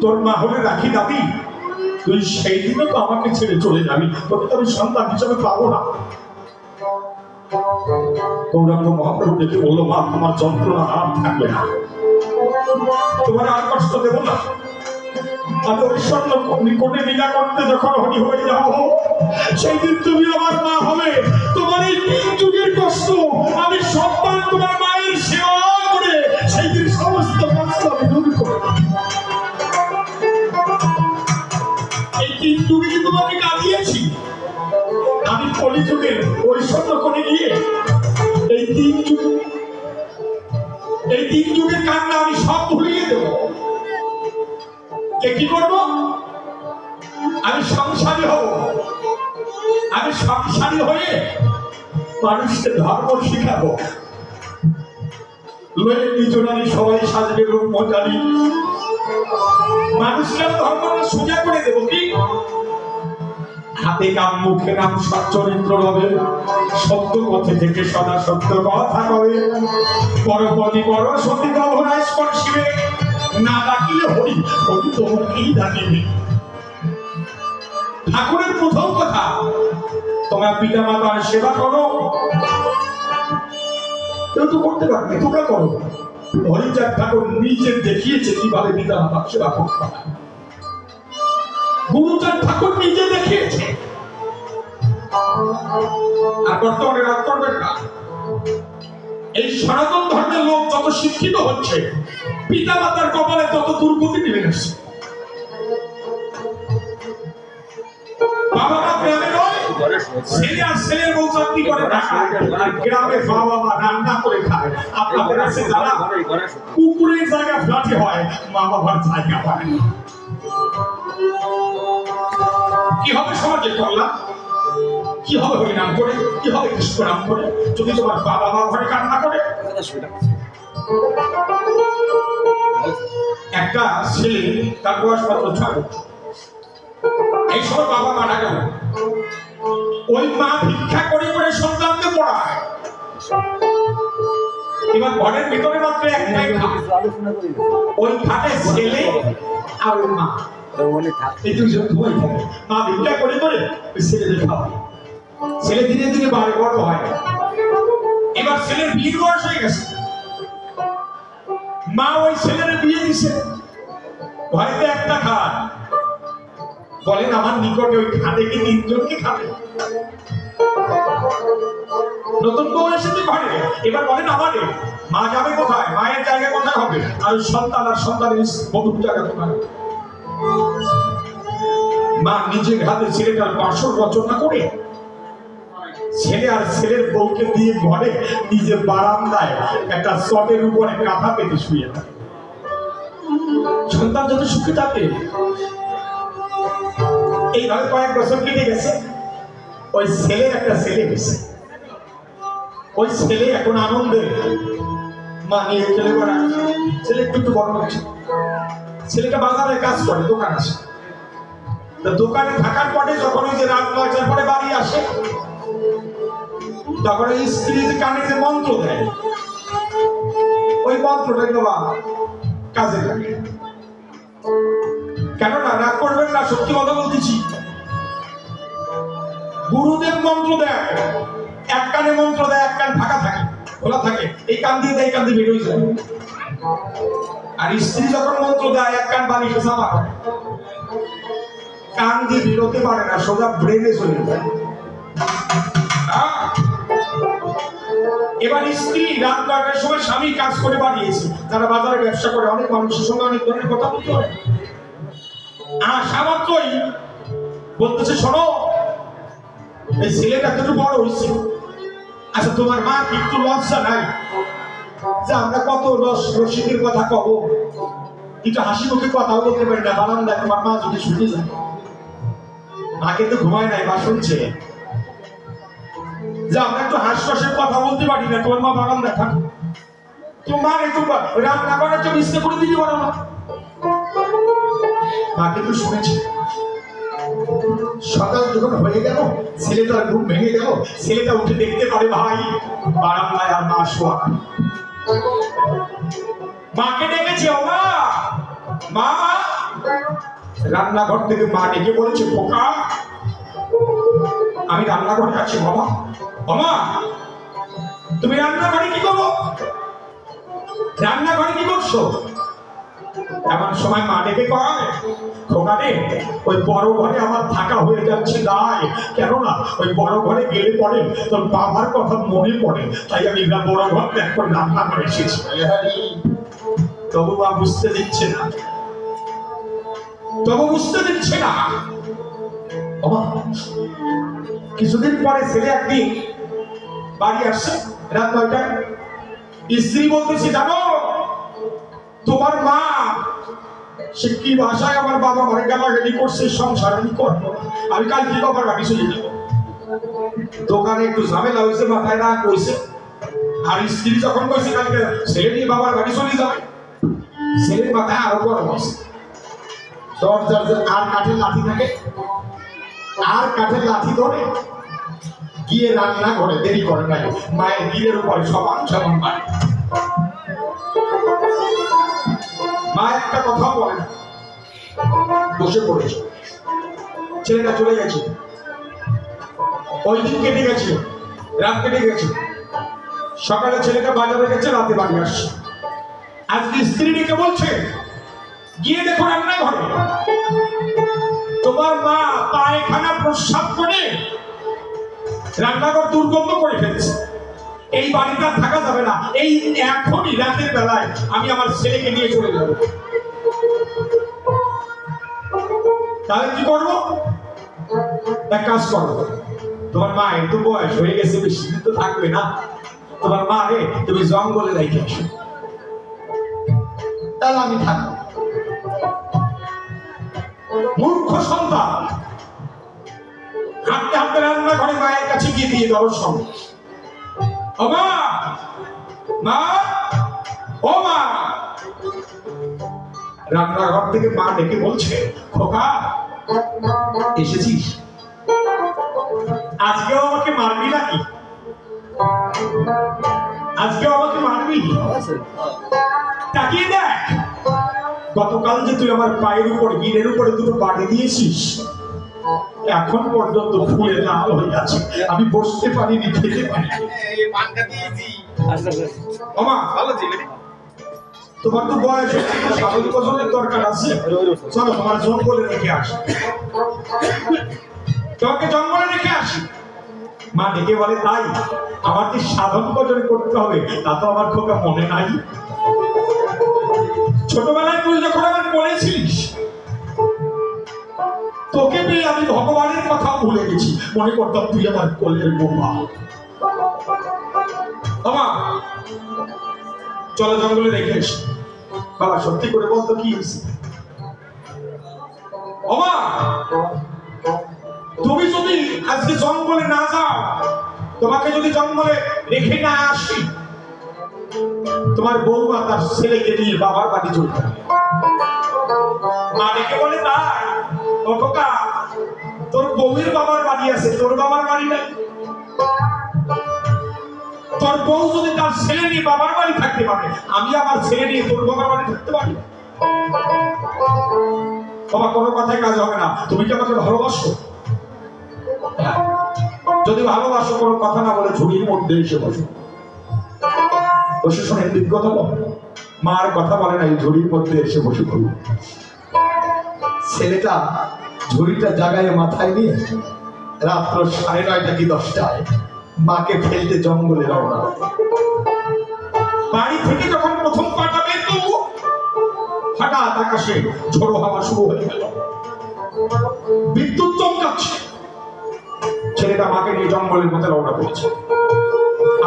[SPEAKER 1] তোর মা হলে রাখি দাবি, তুই সেই দিনও তো আমাকে ছেড়ে চলে যাবি, তোকে তো আমি সন্তান হিসেবে পাবো না। গৌরাঙ্গ মহাপ্রভু দেখে বললো, মা তোমার যন্ত্রণা আর থাকবে না, তোমার আর কষ্ট দেব না। আমি ওই স্বর্ণ নিকটে লীলা করতে যখন হরি হয়ে যাবো, সেই দিন তুমি আমার মা হবে। তোমার এই 3 যুগের কষ্ট আমি সন্তান তোমার মায়ের সেবা করে সেই দিন সমস্ত কষ্ট আমি দূর করব। এই 3 যুগে কি তোমাকে কাঁদিয়েছি? আমি কলিযুগের ওই স্বর্ণ করে গিয়ে এই 3 যুগের কান্না আমি সব ভুলিয়ে দেব। কি করব? আমি সংসারী হব। আমি সংসারী হয়ে মানুষকে ধর্ম শিখাবো। লয়ে নিজনারি সবাই সাজবে ব্রহ্মচারী, মানুষকে ধর্মটা সোজা করে দেবো। কি হাতে কাম মুখে নাম সচ্চরিত্র হবে, সত্য পথে থেকে সদা সত্য কথা কবে, পরপতি পর সতী গহনায় স্পর্শিবে, না ডাকিলে হরি হরি তোমাকেই ডাকিবে। ঠাকুরের প্রথম কথা, তোমার পিতা মাতার সেবা করো। কেউ তো করতে পারবে, তোমরা করো। হরিচাঁদ ঠাকুর নিজে দেখিয়েছে কিভাবে পিতা মাতার সেবা করতে হয়। গুরুচাঁদ ঠাকুর নিজে দেখিয়েছে। আর বর্তমানে রাগ করবেন না, এই সনাতন ধর্মের লোক যত শিক্ষিত হচ্ছে, পিতা মাতার কপালে তত দুর্গতি নেমে আসছে। বাবা মা গ্রামে নয়, ছেলে আর ছেলের বউ চাকরি করে ঢাকায়, আর গ্রামে বাবা মা রান্না করে খায়। আপনাদের কাছে যারা কুকুরের জায়গা ফ্ল্যাটে হয়, মা বাবার জায়গা হয়। কি হবে সমাজের কল্যাণ? কি হবে হরি নাম করে? কি হবে কৃষ্ণ নাম করে যদি তোমার বাবা মা ঘরে কান্না করে? একটা ছেলে, তার বয়স মাত্র 6 বছর, এই সময় বাবা মারা গেল। ওই মা ভিক্ষা করে করে সন্তানকে পড়ায়। এবার ঘরের ভিতরে মাত্র একটাই খাট, ওই খাটে ছেলে আর ওর মা, এই দুজন ঘুমাই থাকে। মা ভিক্ষা করে করে ওই ছেলেদের খাওয়ায়। ছেলে ধীরে ধীরে বাড়ে বড় হয়। এবার ছেলের বিয়ের বয়স হয়ে গেছে, মা ওই ছেলের বিয়ে দিছে। ঘরেতে একটা খাট, বলেন আমার নিকটে ওই খাটে কি তিনজনকে খাবে? নতুন বউ এসেছে ঘরে, এবার বলেন আমারে মা যাবে কোথায়, মায়ের জায়গা কোথায় হবে, আর সন্তান আর সন্তানের বধুর জায়গা কোথায়? মা নিজের হাতে ছেলেটার বাসর রচনা করে ছেলে আর ছেলের বউকে দিয়ে ঘরে নিজে বারান্দায় একটা চটের উপরে কাঁথা পেতে শুয়ে থাকে। সন্তান যত সুখে থাকে। এইভাবে কয়েক বছর কেটে গেছে। ওই ছেলের একটা ছেলে হয়েছে। ওই ছেলে এখন আনন্দে মা নিয়ে চলে বেড়ায়। ছেলে একটু বড় হচ্ছে। ছেলেটা বাজারে কাজ করে, দোকান আছে। দোকানে থাকার পরে যখন ওই যে রাত ৯টার পরে বাড়ি আসে, তখন ওই স্ত্রী কানে যে মন্ত্র দেয়, ওই মন্ত্রটা বাবা কাজে লাগে। কেননা রাগ করবেন না, সত্যি কথা বলতেছি। গুরুদেব মন্ত্র দেয়, এক কানে মন্ত্র দেয়, এক কান ফাঁকা থাকে, খোলা থাকে, এই কান দিয়ে দেয়, এই কান দিয়ে বেরোয় যায়। আর স্ত্রী যখন মন্ত্র দেয়, এক কান বালিশে জামা করে, কান দিয়ে বেরোতে পারে না, সোজা ব্রেনে চলে যায়। এবার স্ত্রী রাত ৯টার সময় স্বামী কাজ করে বাড়িয়েছে, যারা বাজারে ব্যবসা করে, অনেক মানুষের সঙ্গে অনেক ধরনের কথা বলতে হয়। সামাত্রই বলতেছে, শোনো এই ছেলেটা একটু বড় হয়েছে, আচ্ছা তোমার মা একটু লজ্জা নাই যে আমরা কত রসিকের কথা কব, একটু হাসি মুখে কথাও বলতে পারি না, বারান্দায় তোমার মা যদি শুনে যায়। মা কিন্তু ঘুমায় নাই, মা শুনছে যে আমরা একটু হাস্যরসের কথা বলতে পারি না, তোমার মা বারান্দায় থাকে, তোমার একটু রান্না করার জন্য ইচ্ছে করে দিতে পারো না। মা কিন্তু শুনেছে। সকাল যখন হয়ে গেল, ছেলেটার ঘুম ভেঙে গেল, ছেলেটা উঠে দেখতে পারে ভাই বারান্দায় আর মা শোয়া। মাকে ডেকেছে, ও মা, মা। রান্নাঘর থেকে মা ডেকে বলেছে, খোকা আমি রান্নাঘরে আছি বাবা। বাবা তুমি রান্নাঘরে কি করো? রান্নাঘরে কি করছো? এমন সময় মা ডেকে কয়, খোকা রে, ওই বড় ঘরে আমার থাকা হয়ে যাচ্ছে দায়, কেননা ওই বড় ঘরে গেলে পরে তোর বাবার কথা মনে পড়ে, তাই আমি বড় ঘর ত্যাগ করে রান্না করে এসেছি। তবু মা বুঝতে দিচ্ছে না, তবু বুঝতে দিচ্ছে না। কিছুদিন পরে ছেলে একদিন বাড়ি আসছে রাত ৯টায়। স্ত্রী বলতেছি, জানো তোমার মা সে কি ভাষায় আমার বাবা ঘরে গালাগালি করছে, সংসার আমি করবো, আমি কাল কি বাবার বাড়ি চলে যাব। দোকানে একটু ঝামেলা হয়েছে, মাথায় রাগ হয়েছে। আর স্ত্রী যখন কইছে কালকে ছেলে নিয়ে বাবার বাড়ি চলে যাবে, ছেলের মাথায় আরো গরম আছে। দরজার যে আর কাঠের লাঠি থাকে, আর কাঠের লাঠি ধরে গিয়ে রান্না করে, দেরি করে নাই, মায়ের গিরের উপরে সমান সমান পায়। মা একটা কথা বলে না, বসে পড়েছে। ছেলেটা চলে গেছে, ওই দিন কেটে গেছে, রাত কেটে গেছে। সকালে ছেলেটা বাজারে গেছে, রাতে বাড়ি আসছে। আজকে স্ত্রী ডেকে বলছে, গিয়ে দেখো রান্নাঘরে তোমার মা পায়খানা প্রস্রাব করে রান্নাঘর দুর্গন্ধ করে ফেলেছে। এই বাড়িটা থাকা যাবে না, এই এখনই রাতের বেলায় আমি আমার ছেলেকে নিয়ে চলে যাব। তাহলে কি করবো? এক কাজ করো, তোমার মা একটু বয়স হয়ে গেছে, বেশি দিন তো থাকবে না, তোমার মা রে তুমি জঙ্গলে রেখে আসো, তাহলে আমি থাকবো। মূর্খ সন্তান হাঁটতে হাঁটতে রান্নাঘরে মায়ের কাছে গিয়ে দিয়ে দেওয়ার সঙ্গে, ও মা, মা, ও মা। রান্নাঘর থেকে মা ডেকে বলছে, খোকা এসেছিস? আজকেও আমাকে মারবি নাকি? করবি? তাকিয়ে দেখ, গতকাল যে তুই আমার পায়ের উপর গিরের উপরে দুটো বাড়ি দিয়েছিস, এখন পর্যন্ত ফুলে লাল হয়ে আছে। আমি বসতে পারিনি, খেতে পারিনি। তোমার তো বয়স হচ্ছে, স্বাভাবিক ওজনের দরকার আছে। চলো তোমার জঙ্গলে রেখে আসি, তোমাকে জঙ্গলে রেখে আসি। মা ডেকে বলে, তাই আমার যে সাধন ভজন করতে হবে তা তো আমার খোকা মনে নাই। ছোটবেলায় তুই যখন আমার বলেছিলিস, তোকে পেয়ে আমি ভগবানের কথা ভুলে গেছি, মনে করতাম তুই আমার কোলের বোমা। বাবা চলো জঙ্গলে রেখে এসি। বাবা সত্যি করে বলতো কি হয়েছে? বাবা তুমি যদি আজকে জঙ্গলে না যাও, তোমাকে যদি জঙ্গলে রেখে না আসি, তোমার বউমা তার ছেলেকে নিয়ে বাবার বাড়ি চলে যাবে। মা রেখে বলে, তাই ও খোকা, তোর বউয়ের বাবার বাড়ি আছে, তোর বাবার বাড়ি নাই। তোর বউ যদি তার ছেলে নিয়ে বাবার বাড়ি থাকতে পারে, আমি আমার ছেলে নিয়ে তোর বাবার বাড়ি থাকতে পারি? বাবা কোনো কথায় কাজ হবে না। তুমি কি আমাকে ভালোবাসো? যদি ভালোবাসো কোনো কথা না বলে ঝুড়ির মধ্যে এসে বসো। বসে শোনে বিজ্ঞতা বল, মার কথা বলে না, এই ঝুড়ির মধ্যে এসে বসে পড়ল। ছেলেটা ঝুড়িটা জায়গায় মাথায় নিয়ে রাত্র 9:30 কি 10টায় মাকে ফেলতে জঙ্গলে রওনা। বাড়ি থেকে যখন প্রথম পাটা বের করবো, হঠাৎ আকাশে ঝোড়ো হাওয়া শুরু হয়ে গেল, বিদ্যুৎ চমকাচ্ছে। ছেলেটা মাকে নিয়ে জঙ্গলের মধ্যে রওনা করেছে,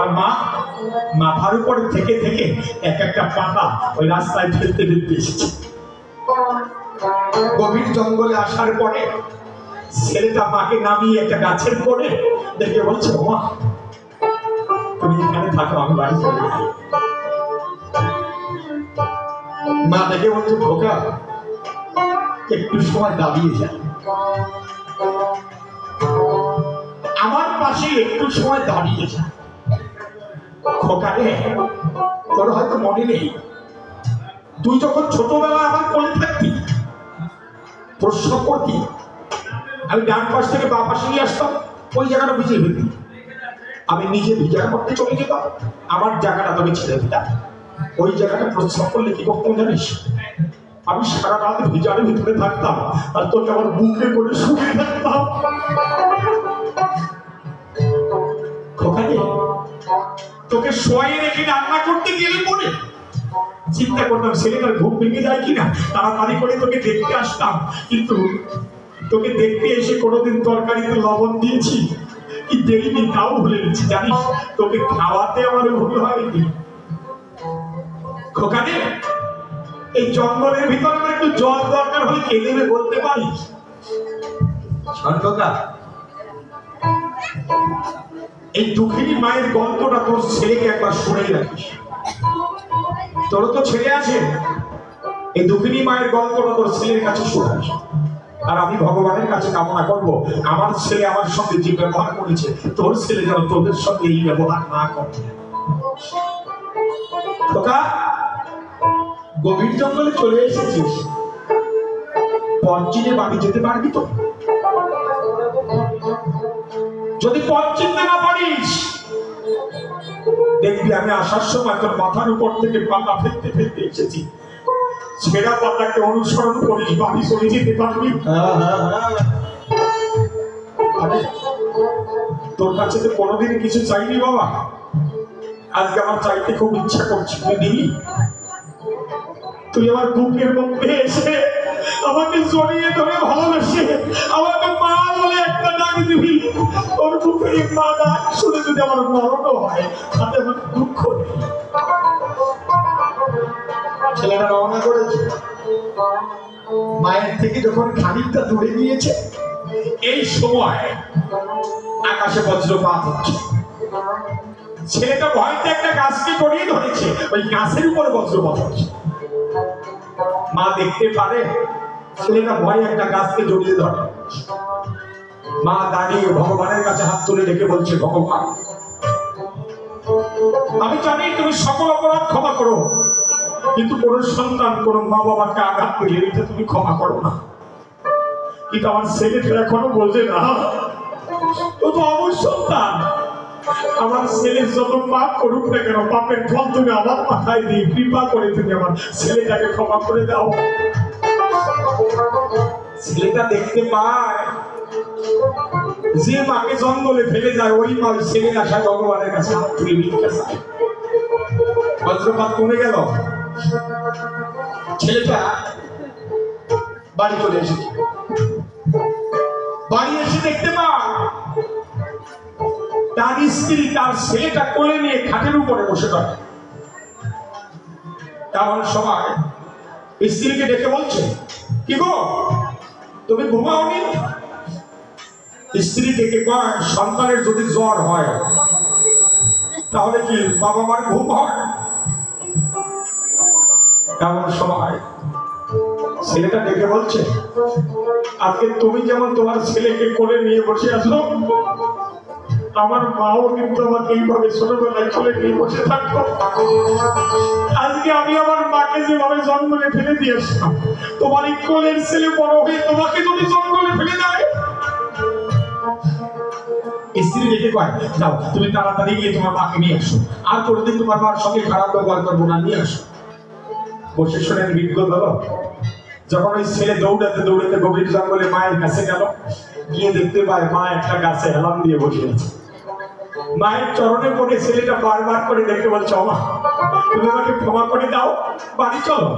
[SPEAKER 1] আর মা মাথার উপরে থেকে থেকে এক একটা পাতা ওই রাস্তায় ফেলতে ফেলতে এসেছে। গভীর জঙ্গলে আসার পরে ছেলেটা মাকে নামিয়ে একটা গাছের পরে দেখে বলছে, মা তুমি এখানে থাকো, আমি বাড়ি চলে যাই। মা দেখে বলছে, খোকা একটু সময় দাঁড়িয়ে যায়, আমার পাশে একটু সময় দাঁড়িয়ে যায়। খোকা রে, তোর হয়তো মনে নেই, তুই যখন ছোটবেলায় আমার কোলে থাকতি, প্রশ্ন করতি, আমি ডান পাশ থেকে বাঁ পাশে নিয়ে আসতাম, ওই জায়গাটা ভিজিয়ে ফেলতি, আমি নিজে ভিজার মধ্যে চলে যেতাম, আমার জায়গাটা তোকে ছেড়ে দিতাম। ওই জায়গাটা প্রশ্ন করলে কি করতাম জানিস? আমি সারা রাত ভিজারের ভিতরে থাকতাম, আর তোকে আমার বুকে করে শুয়ে থাকতাম। খোকারে, তোকে শোয়াই রেখে রান্না করতে গেলে পরে চিন্তা করতাম ছেলেটার ঘুম ভেঙে যায় কিনা, তাড়াতাড়ি করে তোকে দেখতে আসতাম। কিন্তু তোকে দেখতে এসে কোনোদিন তরকারিতে লবণ দিয়েছি কি দেরিনি তাও ভুলে গেছি, জানিস? তোকে খাওয়াতে আমার ভুল হয়নি। খোকারে, এই জঙ্গলের ভিতরে আমার একটু জল দরকার হলে কে দেবে বলতে পারিস? খোকা, এই দুঃখিনী মায়ের গল্পটা তোর ছেলেকে একবার শুনে রাখিস। তোর তো ছেলে আছে, এই দুঃখিনী মায়ের গল্পটা তোর ছেলের কাছে শোনাস। আর আমি ভগবানের কাছে কামনা করব, আমার ছেলে আমার সঙ্গে যে ব্যবহার করেছে, তোর ছেলে যেন তোদের সঙ্গে এই ব্যবহার না করে। খোকা, গভীর জঙ্গলে চলে এসেছিস, পঞ্চিনে বাড়ি যেতে পারবি তো? যদি পথ চিনতে না পারিস, দেখবি আমি আসার সময় তোর মাথার উপর থেকে পাতা ফেলতে ফেলতে এসেছি, ছেঁড়া পাতাকে অনুসরণ করিস, বাড়ি চলে যেতে পারবি। তোর কাছে তো কোনোদিন কিছু চাইনি বাবা, আজকে আমার চাইতে খুব ইচ্ছা করছে, তুই দিবি? তুই আমার বুকের মধ্যে এসে আমাকে জড়িয়ে ধরে ভালোবেসে আমাকে মা বলে একটা ডাক দিবি। তোর বুকের মা ডাক শুনে যদি আমার মরণ হয়, তাতে আমার দুঃখ নেই। ছেলেটা রওনা করেছে, মায়ের থেকে যখন খানিকটা দূরে গিয়েছে, এই সময় আকাশে বজ্রপাত হচ্ছে। ছেলেটা ভয়তে একটা গাছকে জড়িয়ে ধরেছে, ওই গাছের উপরে বজ্রপাত হচ্ছে। মা দেখতে পারে ছেলেটা ভয় একটা গাছকে জড়িয়ে ধরে। মা দাঁড়িয়ে ভগবানের কাছে হাত তুলে ডেকে বলছে, ভগবান আমি জানি তুমি সকল অপরাধ ক্ষমা করো, কিন্তু কোন সন্তান কোন মা বাবাকে আঘাত পেলে এটা তুমি ক্ষমা করো না। কিন্তু আমার ছেলেটা এখনো বোঝে না, ও তো আমার সন্তান। আমার ছেলে যত পাপ করুক না কেন, পাপের ফল তুমি আমার মাথায় দিয়ে কৃপা করে তুমি আমার ছেলেটাকে ক্ষমা করে দাও। ছেলেটা দেখতে পায় যে মাকে জঙ্গলে ফেলে যায়, ওই মা ছেলে আসা ভগবানের কাছে হাত তুলে ভিক্ষা চায়। বজ্রপাত কমে গেল, ছেলেটা বাড়ি চলে এসেছে। বাড়ি এসে দেখতে পায় তার স্ত্রী তার ছেলেটা কোলে নিয়ে খাটের উপরে বসে থাকে। এমন সময় স্ত্রীকে ডেকে বলছে, কি গো তুমি ঘুমাওনি? স্ত্রী ডেকে কয়, সন্তানের যদি জ্বর হয় তাহলে কি বাবা মার ঘুম হয়? এমন সময় ছেলেটা ডেকে বলছে, আজকে তুমি যেমন তোমার ছেলেকে কোলে নিয়ে বসে আছো, আমার মাও কিন্তু আমাকে এইভাবে ছোটবেলায় কোলে নিয়ে বসে থাকতো। আজকে আমি আমার মাকে যেভাবে জঙ্গলে ফেলে দিয়ে আসলাম, তোমার এই কোলের ছেলে বড় হয়ে তোমাকে যদি জঙ্গলে ফেলে দেয়। স্ত্রী রেখে কয়, যাও তুমি তাড়াতাড়ি গিয়ে তোমার মাকে নিয়ে আসো, আর কোনোদিন তোমার মার সঙ্গে খারাপ ব্যবহার করবো না, নিয়ে আসো। বসে শোনেন বিজ্ঞ হলো, যখন ওই ছেলে দৌড়াতে দৌড়াতে গভীর জঙ্গলে মায়ের কাছে গেল, গিয়ে দেখতে পায় মা একটা গাছে হেলাম দিয়ে বসে আছে। মায়ের চরণে পড়ে ছেলেটা বারবার করে দেখতে বলছে, মা তুমি আমাকে ক্ষমা করে দাও, বাড়ি চলো,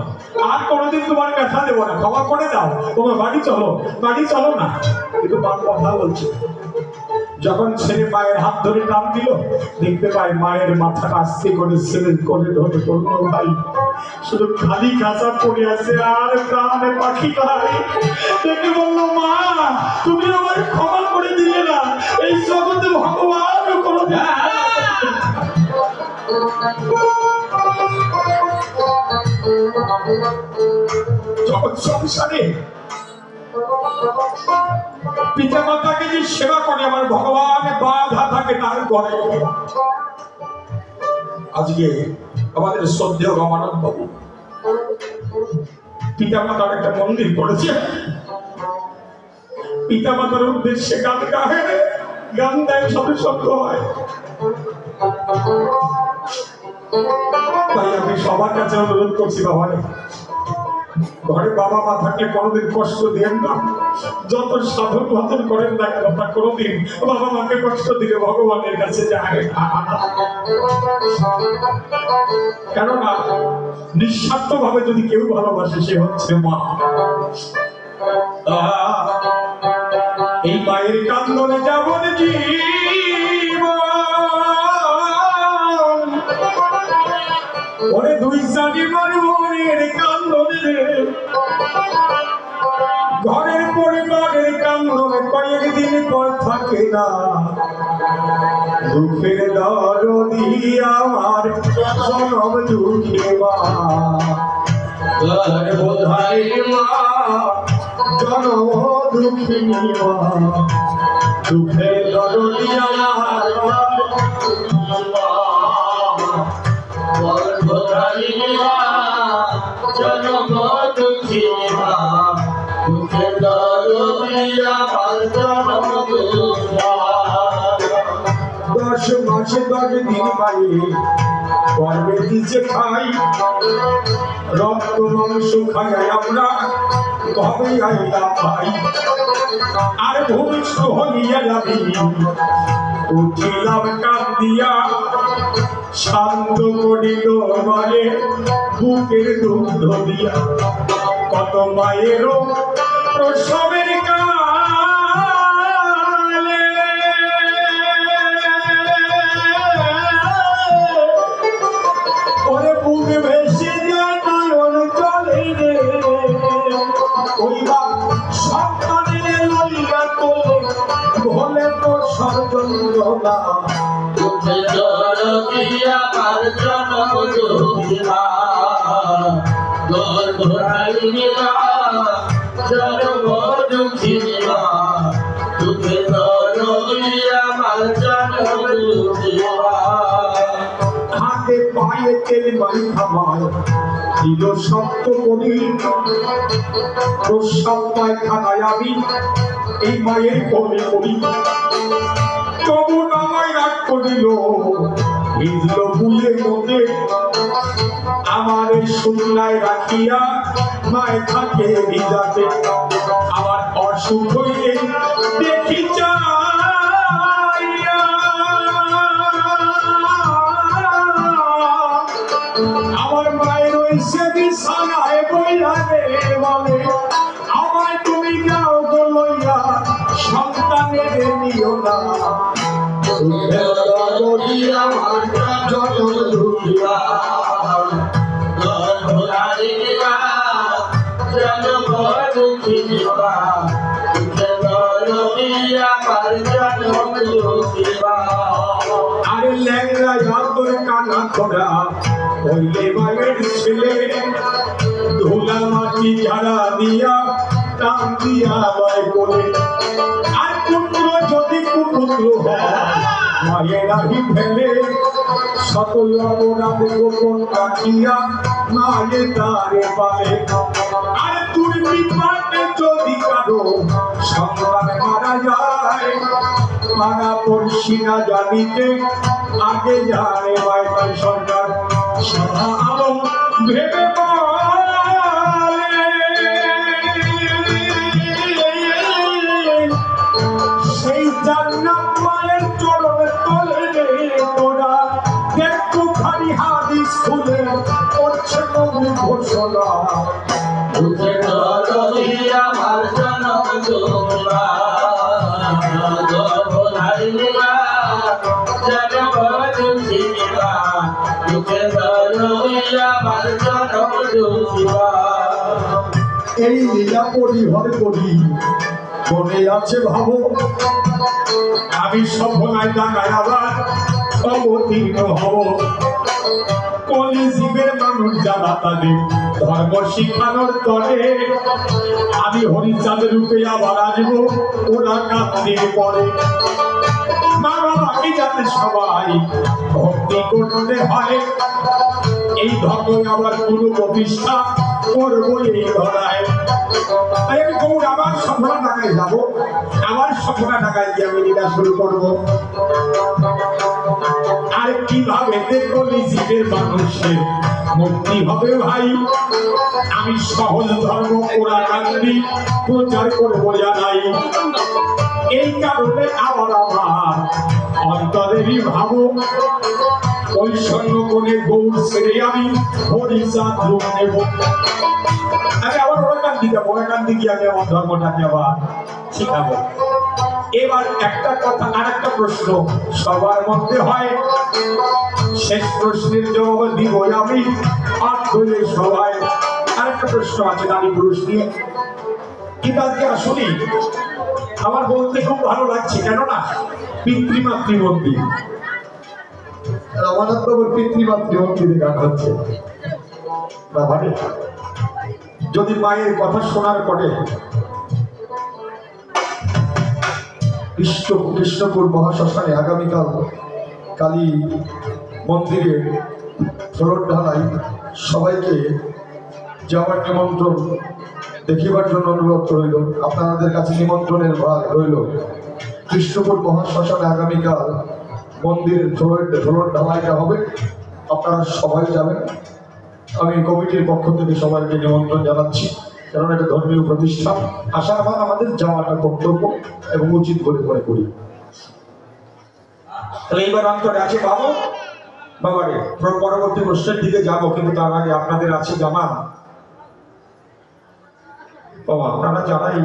[SPEAKER 1] আর কোনোদিন তোমার ব্যথা দেবো না, ক্ষমা করে দাও, তোমার বাড়ি চলো, বাড়ি চলো না। কিন্তু মা কথা বলছে। যখন ছেলে মায়ের হাত ধরে টান দিল, দেখতে পায় মায়ের মাথাটা আস্তে করে ছেলে করে ধরে বললো, ভাই শুধু খালি কাঁচা পড়ে আছে আর প্রাণে পাখি নাই। দেখে বললো, মা তুমি আমার ক্ষমা করে দিলে না, এই জগতে ভগবান কোনো যখন সংসারে পিতা মাতাকে যে সেবা করে আমার ভগবান বাধা থাকে তার ঘরে। আজকে আমাদের শ্রদ্ধেয় রমানন্দ বাবু পিতা মাতার একটা মন্দির করেছে, পিতা মাতার উদ্দেশ্যে গান গায়, গান গায় সবে শব্দ হয়। তাই আমি সবার কাছে অনুরোধ করছি, বাবা ঘরে বাবা মা থাকলে কোনোদিন কষ্ট দিয়েন না। যত সাধন ভজন করেন না কেন, তা কোনোদিন বাবা মাকে কষ্ট দিলে ভগবানের কাছে যায় না। কেননা নিঃস্বার্থ ভাবে যদি কেউ ভালোবাসে, সে হচ্ছে মা। এই মায়ের কান্দনে যাবন জীবন, ওরে দুই সারি মায়ের কান্দনে, ঘরের পরিবারের কান্দনে কয়েকদিন পর থাকে না। দুঃখের দরদি আমার জনম দুঃখে মা, বোধাই মা জনম দুঃখিনী মা, দুঃখের দরদি আমার বোধাই মা জনম দুঃখিনী মা, দুঃখের দরদি আমার জনম দুঃখী মা। 10 মাসে 10 দিন মায়ে গর্বে দিচ্ছে খাই, রক্ত মাংস খাই আমরা কবে আইলা পাই। আর ভূমিষ্ঠ হইয়া যাবি উঠিলাম কান্দিয়া, শান্ত করিল মায়ে বুকের দুগ্ধ দিয়া। কত মায়েরও প্রসবের কালে ওরে বুক ভেসে যায় নয়ন জলে রে, ওই বা সন্তানের লইয়া তোলে ভোলে তো ষড়যন্ত্রণা। হাতে পায়ে তেল মারি খামায় দিল শক্ত করি প্রস্রাব পায়খানায় আমি এই মায়ের কোলে করি তবু নামায় রাগ করিল ভিজল বুলের মধ্যে আমার এই শুকনায় রাখিয়া মায় থাকে ভিজাতে আমার অসুখ হইলে দেখি যাইয়া আমার মায়ের ওই সে বিছানায় বইলা রে বলে আমায় তুমি যাও গো লইয়া সন্তানের নিও না আমার যত দুঃখিয়া আরে ল্যাংড়া যতর কানা খোড়া হইলে মায়ের ছেলে ধুলা মাটি ঝাড়া দিয়া টান দিয়া আমায় বলে আর পুত্র যদি কুপুত্র হয় মায়ের আহি ফেলে সকল অপরাধ গোপন রাখিয়া মায়ে তারে পালে আর দুর্বিপাকে যদি কারো সন্তান মারা যায় মারা পড়ছি না জানিতে আগে জানে মায়ের সরকার সারা আলম ভেবে সেই জান্নাত মায়ের চরণে তলে রে তোরা দেখো খালি হাদিস খুলে করছে কবি ঘোষণা
[SPEAKER 2] উঠে ধরি আমার জনম দুবা গর্ভধারিণীরা জনম দুঃখিবা উঠে ধরি আমার জনম দুঃখিবা
[SPEAKER 1] এই লীলা পরিহর করি মনে আছে ভাবো আমি সফলায় ডাঙায় আবার অবতীর্ণ হব কলিযুগের মানুষ যারা তাদের ধর্ম শিখানোর তরে আমি হরিচাঁদের রূপে আবার আসবো ওরা কাঁদতে পরে মা বাবাকে যাতে সবাই ভক্তি করতে হয় এই ধর্ম আবার কোনো প্রতিষ্ঠা করবো এই ধরায় তাই আমি গৌর আবার সফলা ঢাকায় যাবো আবার সফলা ঢাকায় গিয়ে আমি লীলা শুরু করবো আর কিভাবে কলিযুগের মানুষের মুক্তি হবে ভাই আমি সহজ ধর্ম ওরা কান্দি প্রচার করবো জানাই এই কারণে আবার আমার অন্তরেরই ভাবো ওই সৈন্য কোণে গৌর ছেড়ে আমি হরিচাঁদ রূপ নেব আমি আবার ওরাকান্দি যাবো ওরাকান্দি গিয়ে আমি আমার ধর্মটাকে আবার শিখাবো এবার একটা কথা আর একটা প্রশ্ন সবার মধ্যে হয় শেষ প্রশ্নের জবাব দিব আমি আর বলে সবাই আর একটা প্রশ্ন আছে নারী পুরুষ নিয়ে কিন্তু আজকে আসলে আমার বলতে খুব ভালো লাগছে কেননা পিতৃমাতৃ মন্দির রমানাথ বাবুর পিতৃমাতৃ মন্দিরে গান হচ্ছে বাবারে যদি মায়ের কথা শোনার পরে কৃষ্ণপুর মহাশ্মশানে আগামীকাল কালী মন্দিরে ফ্লোর ঢালাই সবাইকে যাওয়ার নিমন্ত্রণ দেখিবার জন্য অনুরোধ রইল আপনাদের কাছে নিমন্ত্রণের ভার রইল কৃষ্ণপুর মহাশ্মশানে আগামীকাল মন্দিরের ফ্লোর ঢালাইটা হবে আপনারা সবাই যাবেন আমি কমিটির পক্ষ থেকে সবাইকে নিমন্ত্রণ জানাচ্ছি কারণ এটা ধর্মীয় প্রতিষ্ঠান আশা আমার আমাদের যাওয়াটা কর্তব্য এবং উচিত বলে মনে করি তাহলে এইবার অন্তরে আছে বাবু বাবারে পরবর্তী প্রশ্নের দিকে যাবো কিন্তু তার আগে আপনাদের আছে জানা বাবা আপনারা জানাই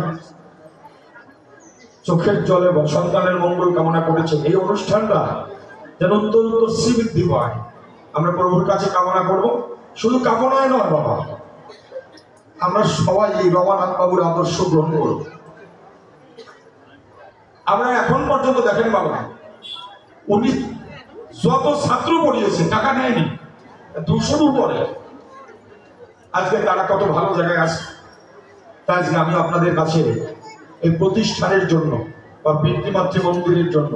[SPEAKER 1] চোখের জলে সন্তানের মঙ্গল কামনা করেছেন এই অনুষ্ঠানটা যেন উত্তর উত্তর শ্রীবৃদ্ধি পায় আমরা প্রভুর কাছে কামনা করব শুধু কামনায় নয় বাবা আমরা সবাই এই রমানাথ বাবুর আদর্শ গ্রহণ করব আমরা এখন পর্যন্ত দেখেন বাবা উনি যত ছাত্র পড়িয়েছে টাকা নেয়নি 200 উপরে আজকে তারা কত ভালো জায়গায় আছে তাই আজকে আমি আপনাদের কাছে এই প্রতিষ্ঠানের জন্য বা পিতৃমাতৃ মন্দিরের জন্য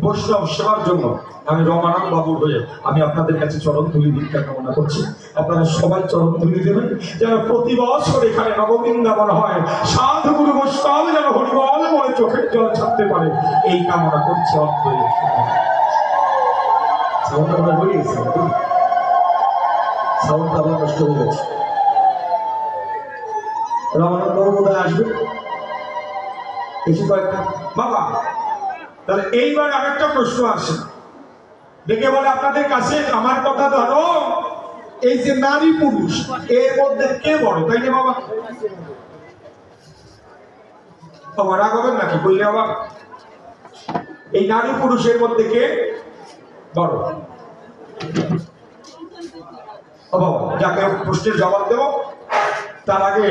[SPEAKER 1] বৈষ্ণব সেবার জন্য আমি রমানাথ বাবুর হয়ে আমি আপনাদের কাছে চরণ তুলি দীক্ষা কামনা করছি। আপনারা সবাই চরণ তুলি দেবেন যেন প্রতি বছর এখানে নববৃন্দাবন হয়, সাধু গুরু বৈষ্ণব যেন হরিবল বলে চোখের জল ছাড়তে পারে, এই কামনা করছি। অন্তরে সাউন্ডটা হয়ে গেছে, সাউন্ডটা আবার নষ্ট হয়ে গেছে। রমানাথ বাবু কোথায় আসবে? কিছু কয়েকটা বাবা। তাহলে এইবার আরেকটা প্রশ্ন আসে, দেখে বলে আপনাদের কাছে আমার কথা ধরো, এই যে নারী পুরুষ এর মধ্যে কে বড়, তাই না বাবা? বাবা রাগ হবেন নাকি বললে বাবা? এই নারী পুরুষের মধ্যে কে বড়? বাবা যাকে প্রশ্নের জবাব দেব তার আগে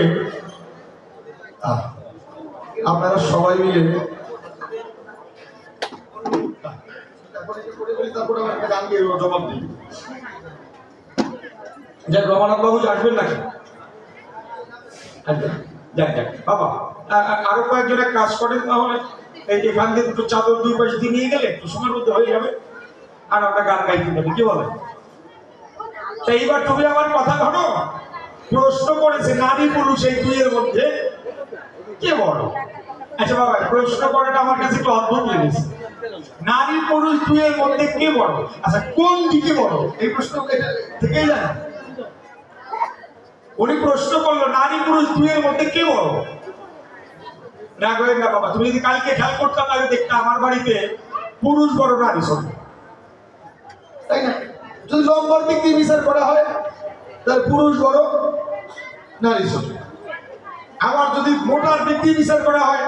[SPEAKER 1] আপনারা সবাই মিলে জবাব দিই। যাক রমানাথ বাবু আসবেন নাকি? যাক যাক বাবা, আরো কয়েকজন কাজ করেন তাহলে এই এখান থেকে দুটো চাদর দুই পাশে দিয়ে নিয়ে গেলে একটু সময়ের মধ্যে হয়ে যাবে, আর আমরা গান গাইতে পারি, কি বলেন? এইবার তুমি আমার কথা ধরো, প্রশ্ন করেছে নারী পুরুষ এই দুইয়ের মধ্যে কে বড়? আচ্ছা বাবা, প্রশ্ন করাটা আমার কাছে একটু অদ্ভুত লেগেছে। নারী পুরুষ দুইয়ের মধ্যে কে বড়? আচ্ছা কোন দিকে বড় এই প্রশ্ন থেকেই জানা। উনি প্রশ্ন করলো নারী পুরুষ দুইয়ের মধ্যে কে বড়? না করেন না বাবা, তুমি যদি কালকে খেয়াল করতে তাহলে দেখতে আমার বাড়িতে পুরুষ বড় নারী ছোট, তাই না? যদি লম্বার দিক দিয়ে বিচার করা হয় তাহলে পুরুষ বড় নারী ছোট, আবার যদি মোটার দিক দিয়ে বিচার করা হয়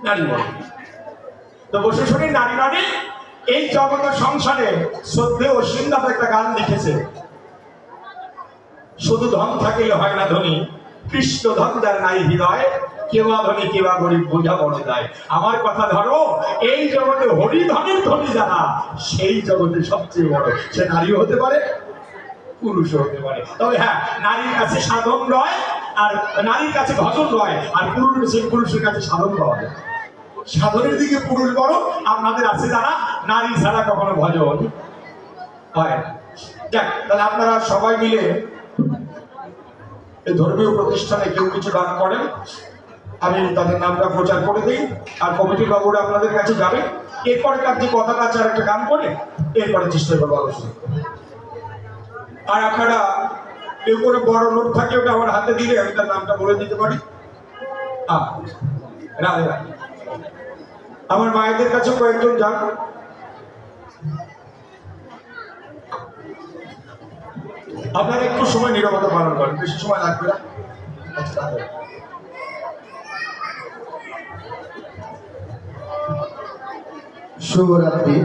[SPEAKER 1] নারী বড়। তো বসে শুনি নারী নারী এই জগৎ সংসারে শ্রদ্ধেয় অশ্বিনদাস একটা গান লিখেছে, শুধু ধন থাকিলে হয় না ধনী, কৃষ্ণ ধন যার নাই হৃদয়, কেবা ধনী কেবা গরিব বোঝা বড় যায়। আমার কথা ধরো, এই জগতে হরিধনের ধনী যারা, সেই জগতে সবচেয়ে বড় সে নারীও হতে পারে পুরুষও হতে পারে। তবে হ্যাঁ, নারীর কাছে সাধন রয় আর নারীর কাছে ভজন রয়, আর পুরুষের কাছে সাধন পাওয়া যায়। সাধনের দিকে পুরুষ বড়, আপনাদের আছে যারা নারী ছাড়া কখনো ভজন হয় না। যাক, তাহলে আপনারা সবাই মিলে এই ধর্মীয় প্রতিষ্ঠানে কেউ কিছু দান করেন, আমি তাদের নামটা প্রচার করে দিই, আর কমিটির বাবুরা আপনাদের কাছে যাবে। এরপরে তার যে কথাটা আছে আর একটা গান করে এরপরে চেষ্টা করবো আলোচনা। আর আপনারা কেউ করে বড় নোট থাকে ওটা আমার হাতে দিলে আমি তার নামটা বলে দিতে পারি। রাধে রাধে। আমার মায়েদের কাছে কয়েকজন যান, আপনারা একটু সময় নীরবতা পালন করেন, বেশি সময় লাগবে না।
[SPEAKER 3] শুভরাত্রি।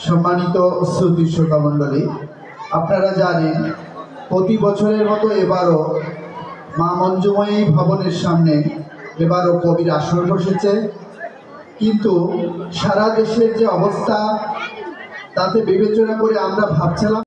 [SPEAKER 3] সম্মানিত শ্রোতী শ্রোতা মণ্ডলী, আপনারা জানেন প্রতি বছরের মতো এবারও মা মঞ্জুময়ী ভবনের সামনে এবারও কবির আসর বসেছে, কিন্তু সারা দেশের যে অবস্থা তাতে বিবেচনা করে আমরা ভাবছিলাম